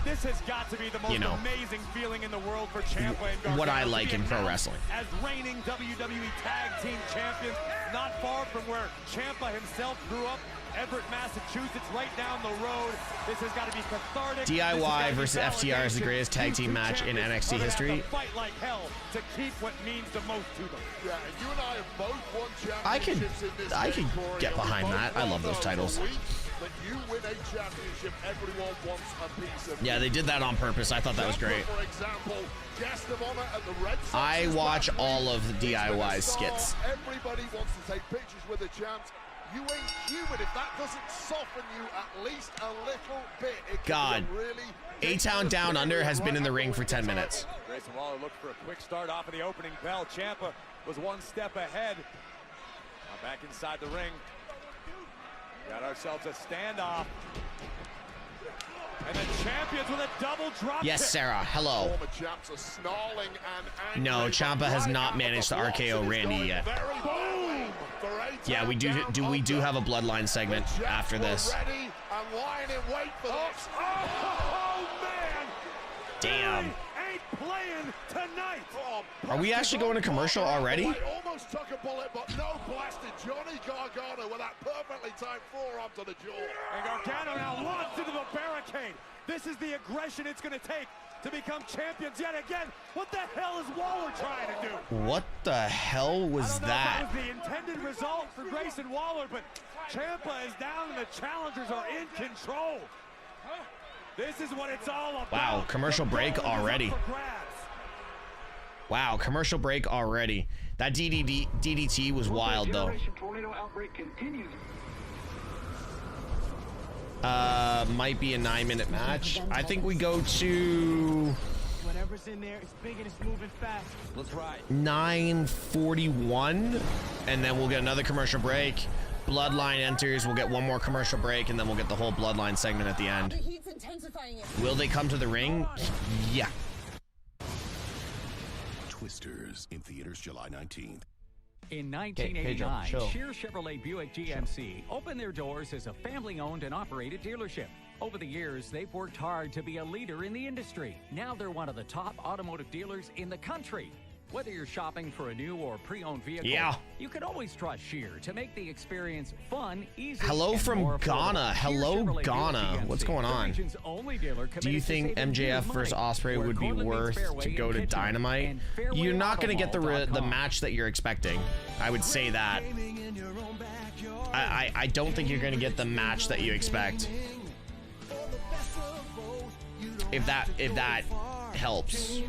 this has got to be the most amazing feeling in the world for Ciampa and Gargano. What I like in pro wrestling. As reigning WWE Tag Team Champions, not far from where Ciampa himself grew up, Everett, Massachusetts, right down the road. This has got to be cathartic. DIY versus FTR is the greatest tag team match in NXT history. Fight like hell to keep what means the most to them. Yeah, and you and I have both won championships in this I could get behind that. I love those titles. that you win a championship, everyone wants a piece of Yeah, they did that on purpose. I thought that was great. For example, guest of honor at the Red Sox. I watch all of the DIY skits. Everybody wants to take pictures with the champs. You ain't human if that doesn't soften you at least a little bit. God, A-Town Down Under has been in the ring for 10 minutes. Grayson Waller looked for a quick start off of the opening bell. Ciampa was one step ahead. Now back inside the ring. Got ourselves a standoff. And then champions with a double drop. Yes, Sarah. Hello. No, Ciampa has not managed to RKO Randy yet. Yeah, we do have a Bloodline segment after this. Damn. Are we actually going to commercial already? Almost took a bullet, but no, blasted Johnny Gargano with that perfectly timed forearm to the jaw. And Gargano now launched into the barricade. This is the aggression it's going to take to become champions yet again. What the hell is Waller trying to do? What the hell was that? That was the intended result for Grayson Waller, but Ciampa is down and the challengers are in control. This is what it's all about. Wow, commercial break already. Wow, commercial break already. That DDT was wild, though. Might be a 9-minute match. I think we go to Whatever's in there, it's big and it's moving fast. Let's ride. 9:41, and then we'll get another commercial break. Bloodline enters. We'll get one more commercial break, and then we'll get the whole Bloodline segment at the end. Will they come to the ring? Yeah. Twisters in theaters July 19th. In 1989, Shear Chevrolet Buick GMC opened their doors as a family-owned and operated dealership. Over the years, they've worked hard to be a leader in the industry. Now they're one of the top automotive dealers in the country. Whether you're shopping for a new or pre-owned vehicle, you can always trust Shear to make the experience fun, easy. Hello from Ghana. Hello, Ghana. What's going on? Do you think MJF versus Ospreay would be worth to go to Dynamite? You're not going to get the match that you're expecting. I would say that. I don't think you're going to get the match that you expect. If that helps.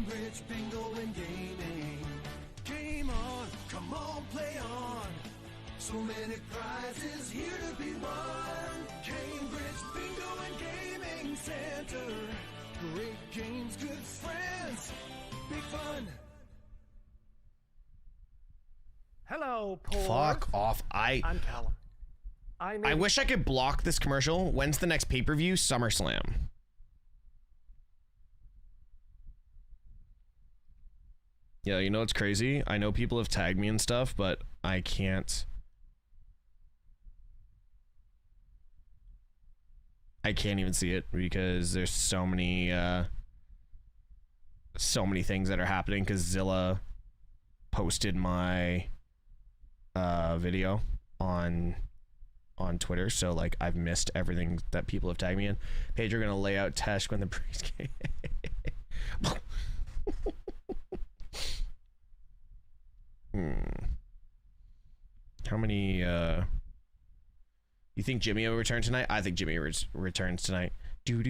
Come on, play on. So many prizes here to be won. Cambridge Bingo and Gaming Center. Great games, good friends, big fun. Hello, Paul. Fuck off. I'm Callum. I wish I could block this commercial. When's the next pay-per-view? SummerSlam. Yeah, you know what's crazy? I know people have tagged me and stuff, but I can't even see it because there's so many things that are happening because Zilla posted my video on Twitter, so like I've missed everything that people have tagged me in. Paige, you're gonna lay out Teshk when the priest came. How many you think Jimmy will return tonight? I think Jimmy returns tonight. Do.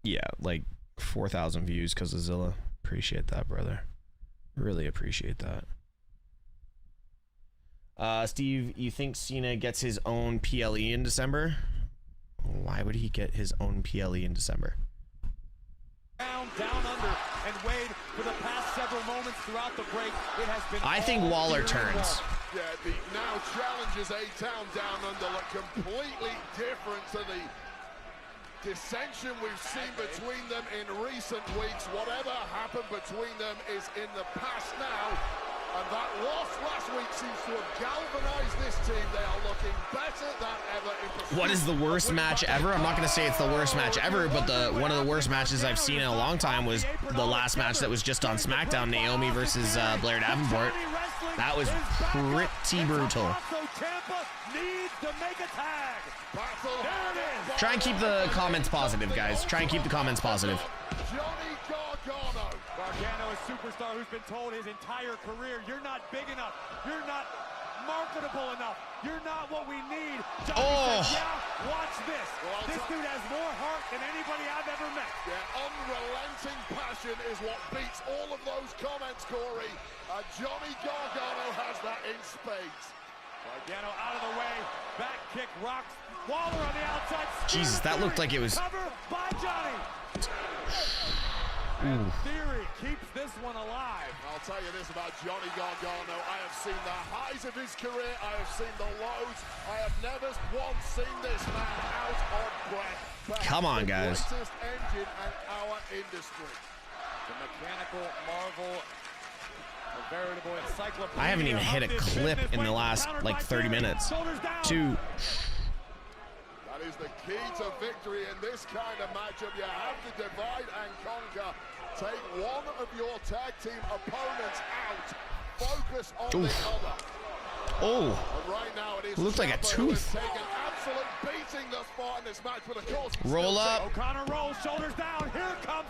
Yeah, like 4,000 views because of Zilla. Appreciate that, brother. Really appreciate that. Steve, you think Cena gets his own PLE in December? Why would he get his own PLE in December? Down under, and Wade for the past several moments throughout the break, it has been. I think Waller turns. Yeah, the now challenges A-Town Down Under look completely different to the dissension we've seen between them in recent weeks. Whatever happened between them is in the past now. And that loss last week seems to have galvanized this team. They are looking better than ever. What is the worst match ever? I'm not going to say it's the worst match ever, but one of the worst matches I've seen in a long time was the last match that was just on SmackDown, Naomi versus Blair Davenport. That was pretty brutal. Try and keep the comments positive, guys. Try and keep the comments positive. Johnny Gargano. Gargano, a superstar who's been told his entire career, you're not big enough, you're not marketable enough, you're not what we need. Johnny says, yeah, watch this. Well, this dude has more heart than anybody I've ever met. Yeah, unrelenting passion is what beats all of those comments, Corey. Johnny Gargano has that in spades. Gargano out of the way, back kick rocks Waller on the outside. Jesus, that looked like it was. Cover by Johnny. And Theory keeps this one alive. I'll tell you this about Johnny Gargano. I have seen the highs of his career. I have seen the lows. I have never once seen this man out of breath. Perhaps come on, guys. The greatest engine in our industry. The mechanical marvel. A veritable encyclopedia. I haven't even hit a clip in the last like 30 minutes. Two. That is the key to victory in this kind of matchup. You have to divide and conquer. Take one of your tag team opponents out. Focus on the other. Oh. And right now it is Looked like a tooth. Taken absolute beating thus far in this match, but of course. Roll up. O'Connor rolls, shoulders down. Here comes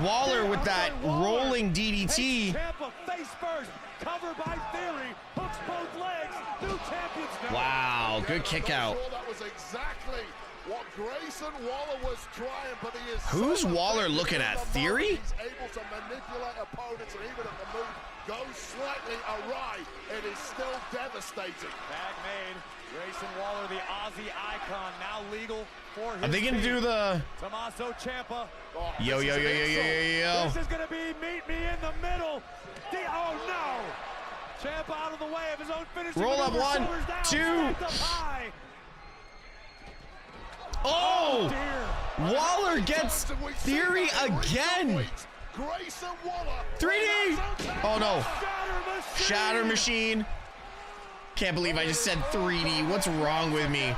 Waller with that rolling DDT. Ciampa face first, covered by Theory, hooks both legs. New champions now. Wow, good kick out. That was exactly what Grayson Waller was trying, but he is. Who's Waller looking at? Theory? He's able to manipulate opponents, and even if the move goes slightly awry, it is still devastating. Tag made. Grayson Waller, the Aussie icon, now legal for his Are they gonna do the Tommaso Ciampa? Oh, yo. This is gonna be meet me in the middle. Oh no! Ciampa out of the way of his own finish. Roll up, 1, 2. Oh! Waller gets Theory again. 3D. Oh no! Shatter Machine. Can't believe I just said 3D. What's wrong with me?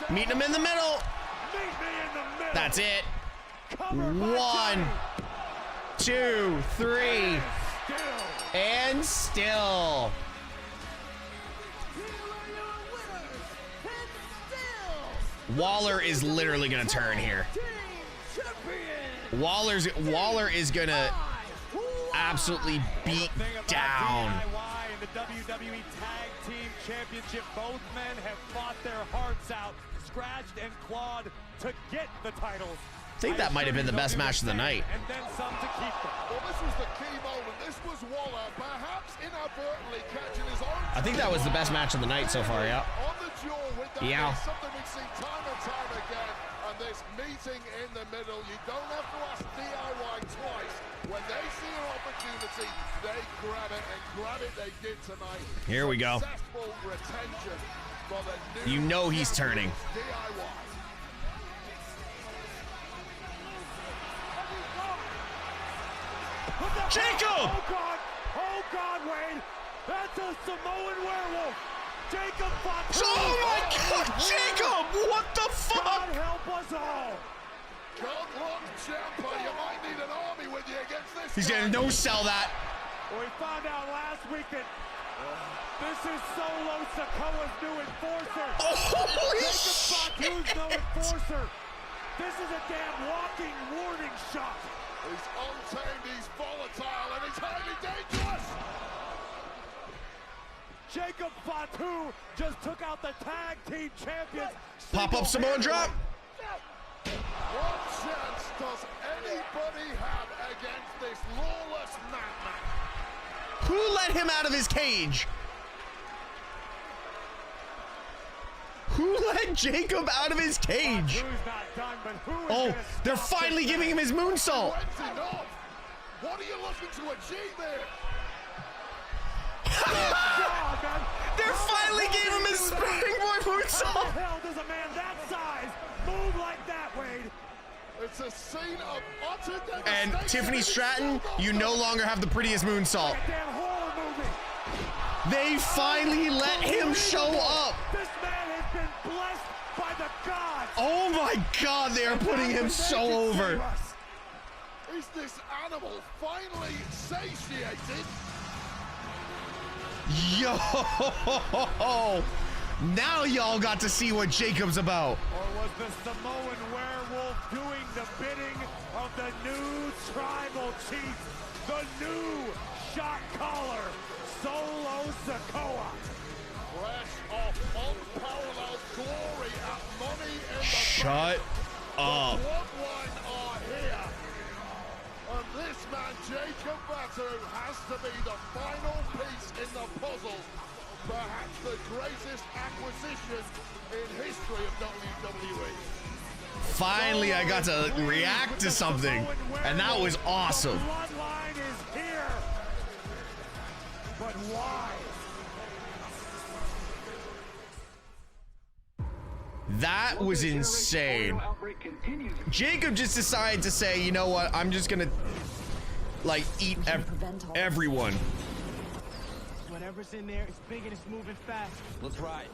Meeting him in the middle. That's it. 1, 2, 3. And still. Waller is literally gonna turn here. Waller is gonna absolutely beat down. The WWE Tag Team Championship. Both men have fought their hearts out, scratched and clawed to get the titles. I think that might have been the best match of the night. And then some to keep them. Well, this was the key moment. This was Waller perhaps inadvertently catching his own. I think that was the best match of the night so far, yeah. On the jaw with that. Yeah. Something we've seen time and time again. And this meeting in the middle, you don't have to ask DIY twice. When they see an opportunity, they grab it, and grab it they did tonight. Here we go. Successful retention for the new You know he's turning. DIY. Jacob! Oh God, Wade! That's a Samoan werewolf! Jacob Fatu! Oh my God, Jacob! What the fuck? God help us all! God luck, Ciampa. You might need an army with you against this. He's gonna no-sell that. Well, we found out last week that this is Solo Sikoa's new enforcer. Oh, holy Jacob Fatu's no enforcer. This is a damn walking warning shot. He's untamed, he's volatile, and he's highly dangerous. Jacob Fatu just took out the tag team champions. Pop up Samoan drop. What chance does anybody have against this lawless madman? Who let him out of his cage? Who let Jacob out of his cage? Oh, they're finally giving him his moonsault. What are you looking to achieve there? They're finally giving him his springboard moonsault. How the hell does a man that size move like that, Wade? It's a scene of utter devastation. And Tiffany Stratton, you no longer have the prettiest moonsault. Damn horror movie. They finally let him show up. This man has been blessed by the gods. Oh my God, they are putting him so over. Is this animal finally satiated? Yo! Now y'all got to see what Jacob's about. Or was the Samoan werewolf doing the bidding of of the new tribal chief, the new shot caller, Solo Sikoa. Fresh off unparalleled glory at Money in the Shut up. The Bloodline are here. And this man, Jacob Fatu, has to be the final piece in the puzzle. Perhaps the greatest acquisition in history of WWE. Finally, I got to react to something, and that was awesome. The Bloodline is here. But why? That was insane. Jacob just decided to say, you know what, I'm just gonna like eat everyone. Whatever's in there, it's big and it's moving fast. Let's ride.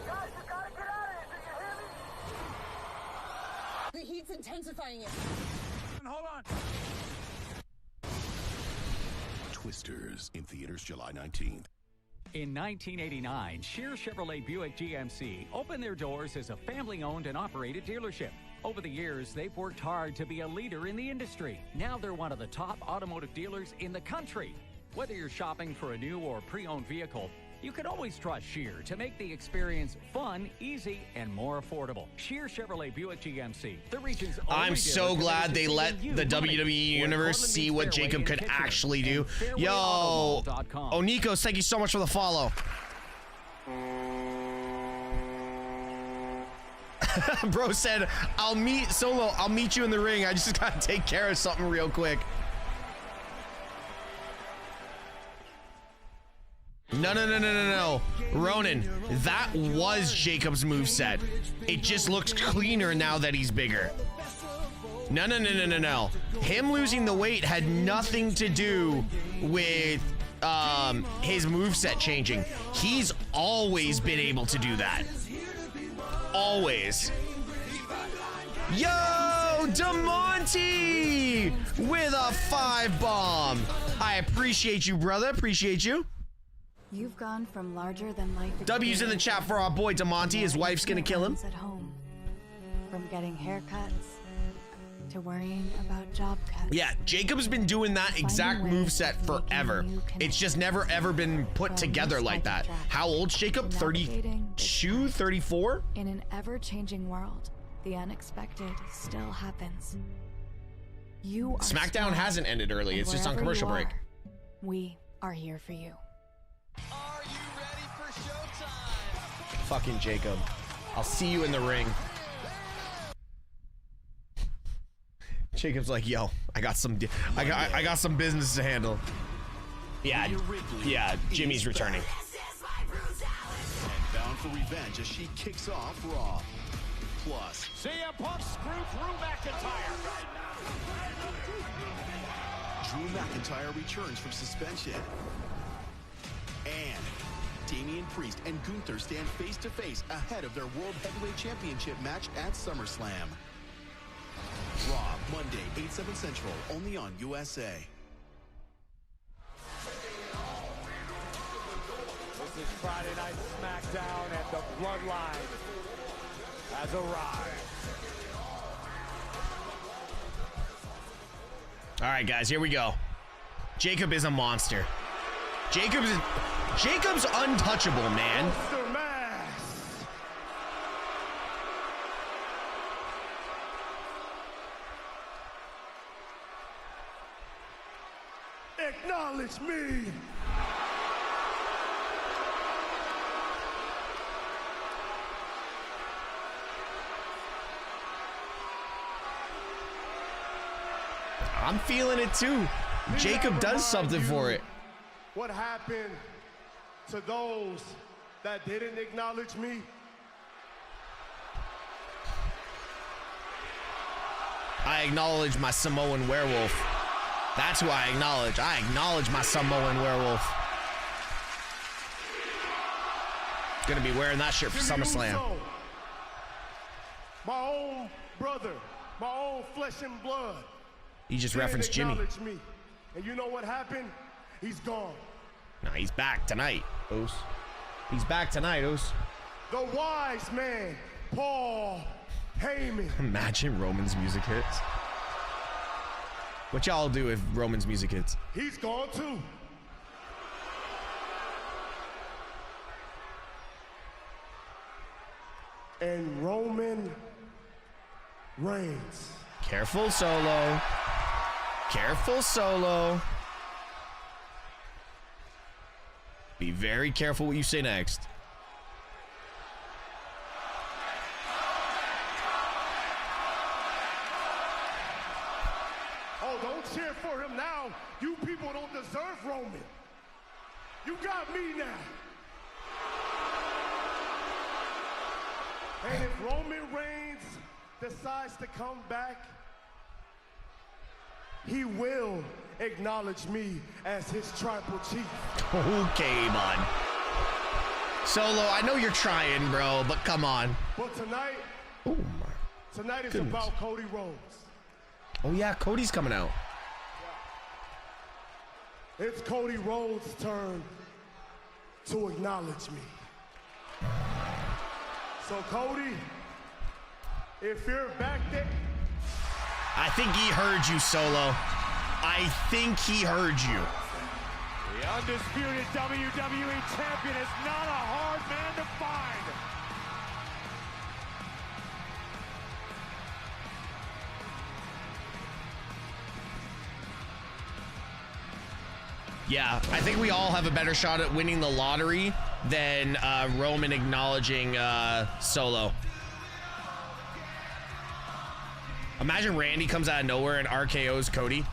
Guys, you gotta get out of here. Do you hear me? The heat's intensifying it. Hold on. Twisters in theaters July 19th. In 1989, Shear Chevrolet Buick GMC opened their doors as a family-owned and operated dealership. Over the years, they've worked hard to be a leader in the industry. Now they're one of the top automotive dealers in the country. Whether you're shopping for a new or pre-owned vehicle, you can always trust Shear to make the experience fun, easy, and more affordable. Shear Chevrolet Buick GMC, the region's only I'm so glad they let the WWE Universe see what Jacob could actually do. Yo, Onikos, thank you so much for the follow. Bro said, I'll meet you in the ring. I just gotta take care of something real quick. No. Ronan, that was Jacob's moveset. It just looks cleaner now that he's bigger. No. Him losing the weight had nothing to do with his moveset changing. He's always been able to do that. Always. Yo, DeMonty with a 5-bomb. I appreciate you, brother. Appreciate you. You've gone from larger than life. W's in the chat for our boy DeMonty. His wife's gonna kill him. At home, from getting haircuts to worrying about job cuts. Yeah, Jacob's been doing that exact moveset forever. It's just never ever been put together like that. How old's Jacob? 32, 34? In an ever-changing world, the unexpected still happens. You are SmackDown strong, hasn't ended early. It's just on commercial break. We are here for you. Are you ready for showtime? Fucking Jacob. I'll see you in the ring. Jacob's like, yo, I got some business to handle. Yeah, Jimmy's returning. And bound for revenge as she kicks off Raw. Plus, CM Punk screwed Drew McIntyre. Drew McIntyre returns from suspension. And Damian Priest and Gunther stand face to face ahead of their World Heavyweight Championship match at SummerSlam. Raw, Monday, 8/7 Central, only on USA. This is Friday Night Smackdown, and the Bloodline has arrived. All right, guys, here we go. Jacob is a monster. Jacob's untouchable, man. Acknowledge me. I'm feeling it too. Jacob does something for it. What happened to those that didn't acknowledge me? I acknowledge my Samoan werewolf. That's who I acknowledge. I acknowledge my Samoan werewolf. Gonna be wearing that shirt for SummerSlam. USO, my own brother, my own flesh and blood. He just referenced Jimmy. Me. And you know what happened? He's gone. No, he's back tonight, Oos. He's back tonight, Oos. The wise man Paul Heyman. Imagine Roman's music hits. What y'all do if Roman's music hits? He's gone too. And Roman Reigns. Careful, Solo. Careful, Solo. Be very careful what you say next. Oh, don't cheer for him now. You people don't deserve Roman. You got me now. And if Roman Reigns decides to come back, he will acknowledge me as his tribal chief. Okay, bud. Solo, I know you're trying, bro, but come on. But tonight, tonight is goodness. about Cody Rhodes. Oh, yeah, Cody's coming out. It's Cody Rhodes' turn to acknowledge me. So, Cody, if you're back there... I think he heard you, Solo. I think he heard you. The undisputed WWE champion is not a hard man to find. Yeah, I think we all have a better shot at winning the lottery than Roman acknowledging Solo. Imagine Randy comes out of nowhere and RKO's Cody.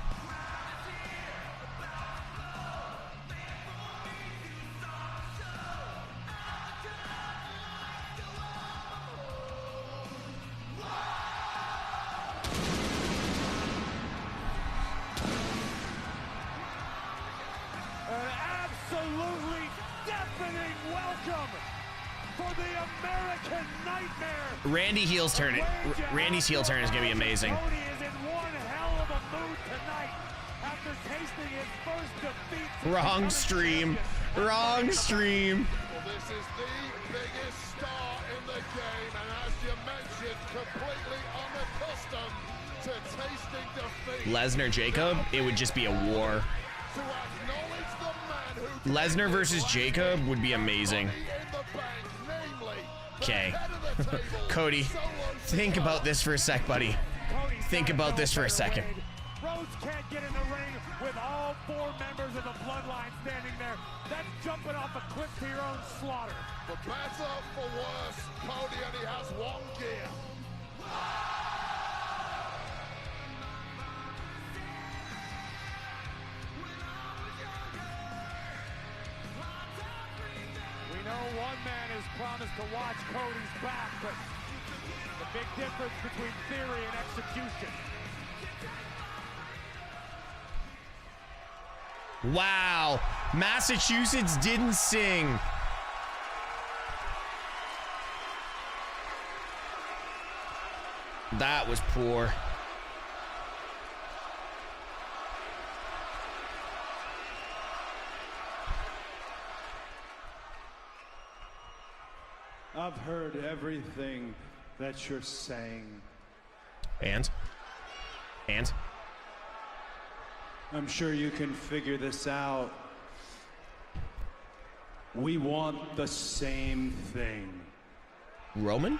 An absolutely deafening welcome for the American Nightmare. Randy's heel turn is gonna be amazing. Cody is in one hell of a mood tonight after tasting his first defeat. Wrong stream. Wrong stream. Well, this is the biggest star in the game, and as you mentioned, completely unaccustomed to tasting defeat. Lesnar Jacob, it would just be a war. To acknowledge the man who Lesnar versus Jacob would be amazing. Okay. Cody, think about this for a sec, buddy. Think about this for a second. Rhodes can't get in the ring with all four members of the Bloodline standing there. That's jumping off a cliff to your own slaughter. For better, for worse, Cody only has one gear. We know one man has promised to watch Cody's back, but the big difference between theory and execution. Wow. Massachusetts didn't sing. That was poor. I've heard everything that you're saying. And? I'm sure you can figure this out. We want the same thing. Roman?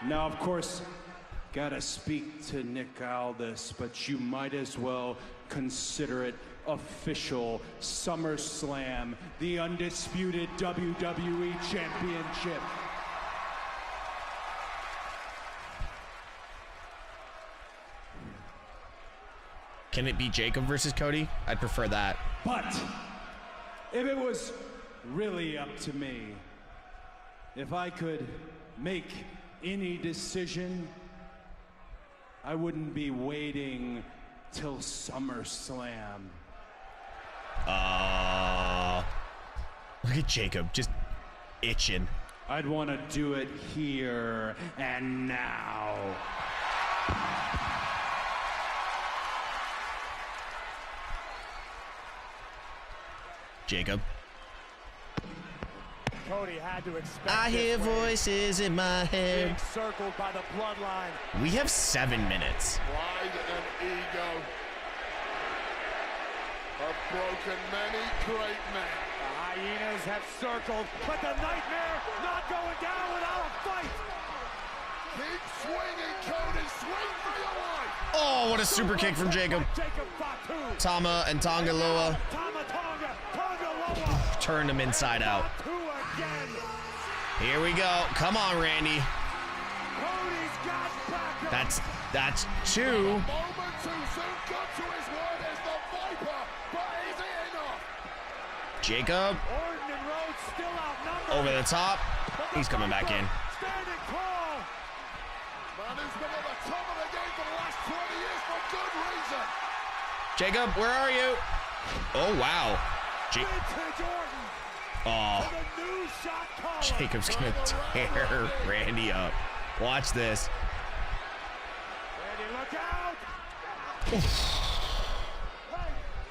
Now, of course, gotta speak to Nick Aldis, but you might as well consider it official. SummerSlam, the undisputed WWE Championship. Can it be Jacob versus Cody? I'd prefer that. But if it was really up to me, if I could make any decision, I wouldn't be waiting till SummerSlam. Look at Jacob, just itching. I'd want to do it here and now. Jacob. Cody had to expect. I hear voices in my head. Being circled by the Bloodline. We have 7 minutes. Pride and ego have broken many great men. The Hyenas have circled, but the Nightmare not going down without a fight. Keep swinging, Cody. Swing for your life. Oh, what a super kick from Jacob. Tama and Tonga Loa. Turned him inside out. Here we go. Come on, Randy. That's two. Moment too soon. Got to his word as the Viper, but is it enough? Jacob. Over the top. He's coming back in. Man who's been at the top of the game for the last 20 years for good reason. Jacob, where are you? Oh, wow. Oh. Jacob's going to tear Randy up. Watch this. Randy, look out!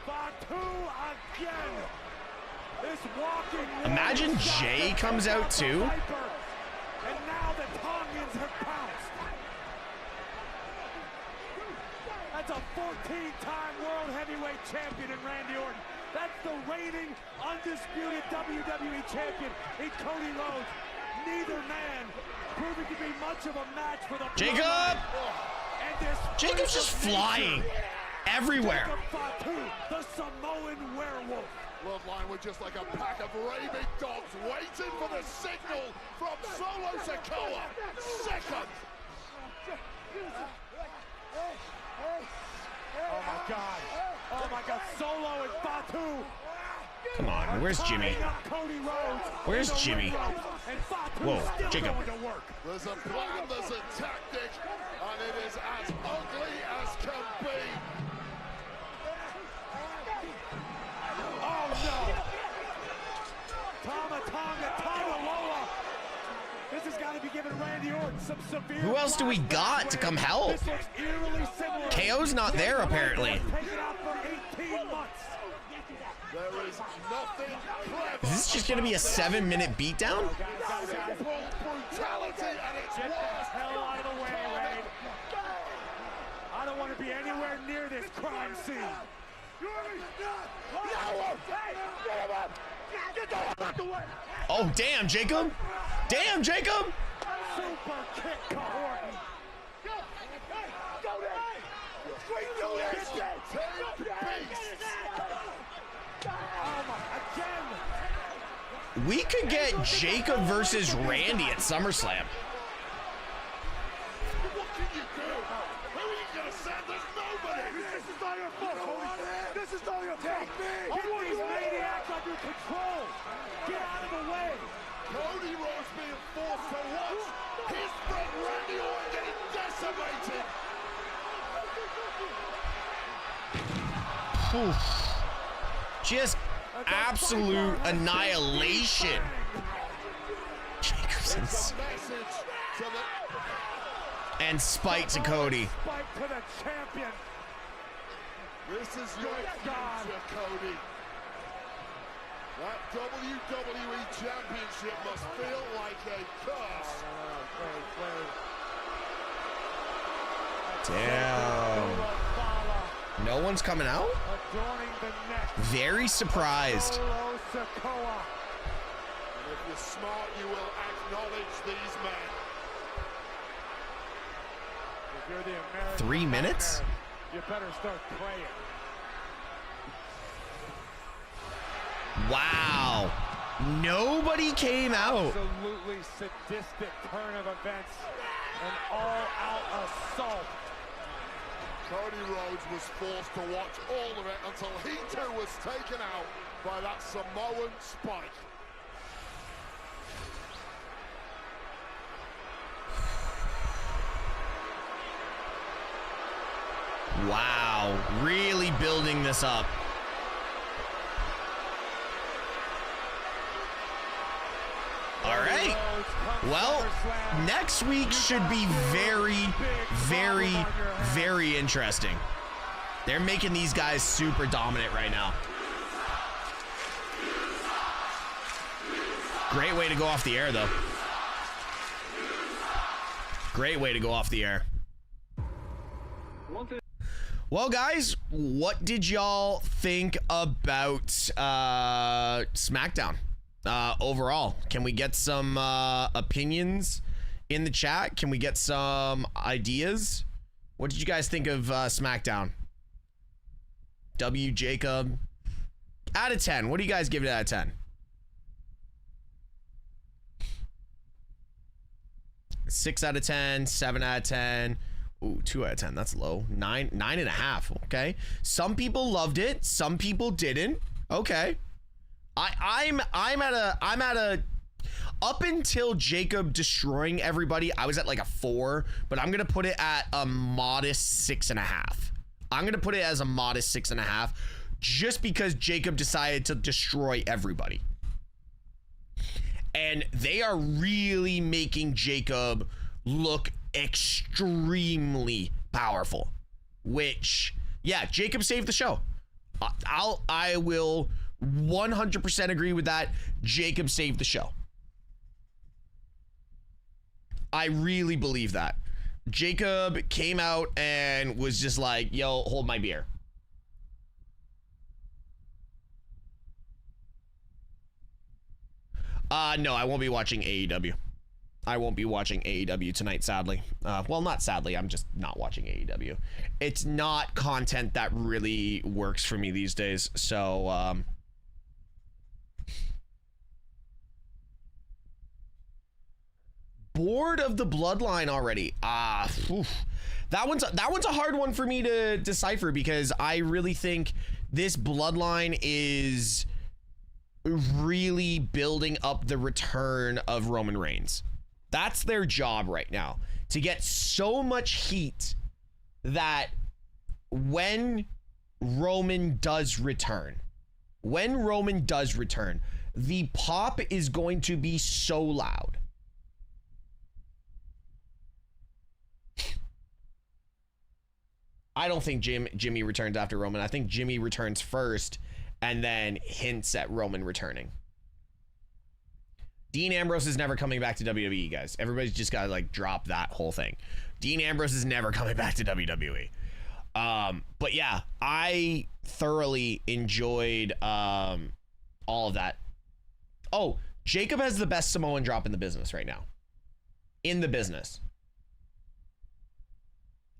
Fatu again. This walking. Imagine Jay comes out too. And now the Tongans have pounced. That's a 14-time World Heavyweight Champion in Randy Orton. That's the reigning, undisputed WWE Champion in Cody Rhodes. Neither man proving to be much of a match for the Jacob! Jacob's just flying everywhere. Jacob Fatu, the Samoan werewolf. Bloodline were just like a pack of rabid dogs waiting for the signal from Solo Sikoa. Second. Oh my God. Oh my God. Solo and Fatu. Come on, where's Jimmy? Where's Jimmy? Whoa, Jacob. There's a plan, there's a tactic, and it is as ugly as can be. Oh no! Tonga Loa. This has got to be giving Randy Orton some severe. Who else do we got to come help? KO's not there apparently. There is nothing clever. Is this just gonna be a 7-minute beatdown? Brutality at its Get the worst. hell out of the way, Wade. I don't want to be anywhere near this crime scene. Oh, damn, Jacob. Damn, Jacob. Super kick to Orton. We could get Jacob versus Randy at SummerSlam. What can you do? Who are you going to send? There's nobody. This is not your fault, Cody. This is not your fault. I want these maniacs under control. Get out of the way. Cody Rhodes being forced to watch his friend Randy Orton getting decimated. Just absolute annihilation. Jacobs and spike to Cody. Spike to the champion. This is your future, Cody. That WWE Championship must feel like a curse. Damn. No one's coming out? Very surprised. And if you're smart, you will acknowledge these men. If you're the American 3 minutes? Nightmare, you better start praying. Wow. Nobody came out. Absolutely sadistic turn of events. An all-out assault. Cody Rhodes was forced to watch all of it until he too was taken out by that Samoan spike. Wow. Really building this up. All right. Well, next week should be very, very, very interesting. They're making these guys super dominant right now. Great way to go off the air, though. Great way to go off the air. Well, guys, what did y'all think about SmackDown overall? Can we get some opinions in the chat? Can we get some ideas? What did you guys think of SmackDown? W. Jacob. Out of 10. What do you guys give it out of 10? 6 out of 10, 7 out of 10. Ooh, 2 out of 10. That's low. 9.5. Okay. Some people loved it. Some people didn't. Okay. I'm at a up until Jacob destroying everybody, I was at like a 4, but I'm gonna put it at a modest 6.5. I'm gonna put it as a modest 6.5, just because Jacob decided to destroy everybody. And they are really making Jacob look extremely powerful, which, yeah, Jacob saved the show. I will 100% agree with that. Jacob saved the show. I really believe that. Jacob came out and was just like, yo, hold my beer. No, I won't be watching AEW. I won't be watching AEW tonight, sadly. Well, not sadly, I'm just not watching AEW. It's not content that really works for me these days, so, bored of the Bloodline already. That one's a hard one for me to decipher, because I really think this Bloodline is really building up the return of Roman Reigns. That's their job right now, to get so much heat that when Roman does return, the pop is going to be so loud. I don't think Jimmy returns after Roman. I think Jimmy returns first and then hints at Roman returning. Dean Ambrose is never coming back to WWE, guys. Everybody's just got to like drop that whole thing. Dean Ambrose is never coming back to WWE. But yeah, I thoroughly enjoyed all of that. Oh, Jacob has the best Samoan drop in the business right now. In the business.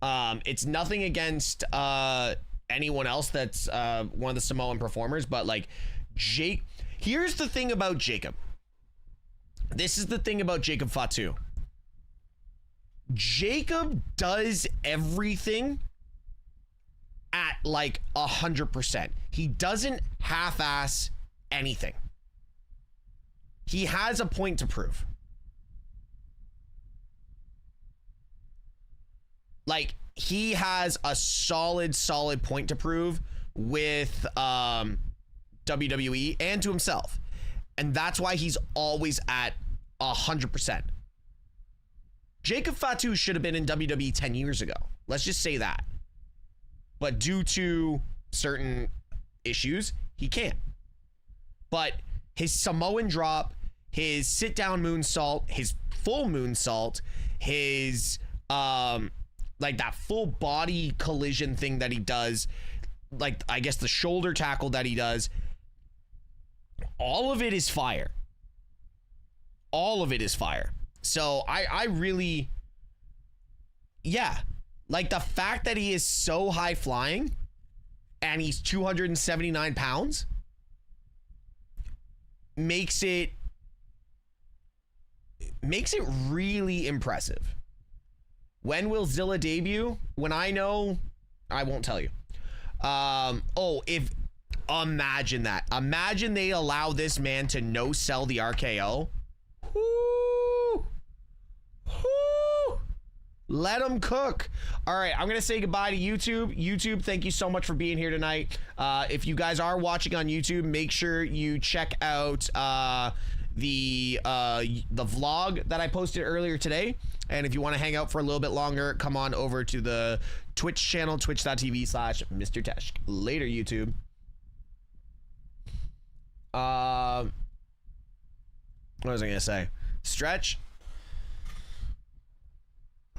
It's nothing against anyone else that's one of the Samoan performers, but like here's the thing about Jacob. This is the thing about Jacob Fatu. Jacob does everything at like 100%. He doesn't half-ass anything. He has a point to prove. Like, he has a solid point to prove with WWE and to himself. And that's why he's always at 100%. Jacob Fatu should have been in WWE 10 years ago. Let's just say that. But due to certain issues, he can't. But his Samoan drop, his sit-down moonsault, his full moonsault, his like that full body collision thing that he does, like I guess the shoulder tackle that he does, all of it is fire. All of it is fire. So I really, yeah, like the fact that he is so high flying and he's 279 pounds makes it really impressive. When will Zilla debut? When I know, I won't tell you. Imagine that. Imagine they allow this man to no-sell the RKO. Woo! Woo! Let him cook. All right, I'm going to say goodbye to YouTube. YouTube, thank you so much for being here tonight. If you guys are watching on YouTube, make sure you check out the vlog that I posted earlier today. And if you want to hang out for a little bit longer, come on over to the Twitch channel, twitch.tv/MrTeshk. Later, YouTube. What was I gonna say? Stretch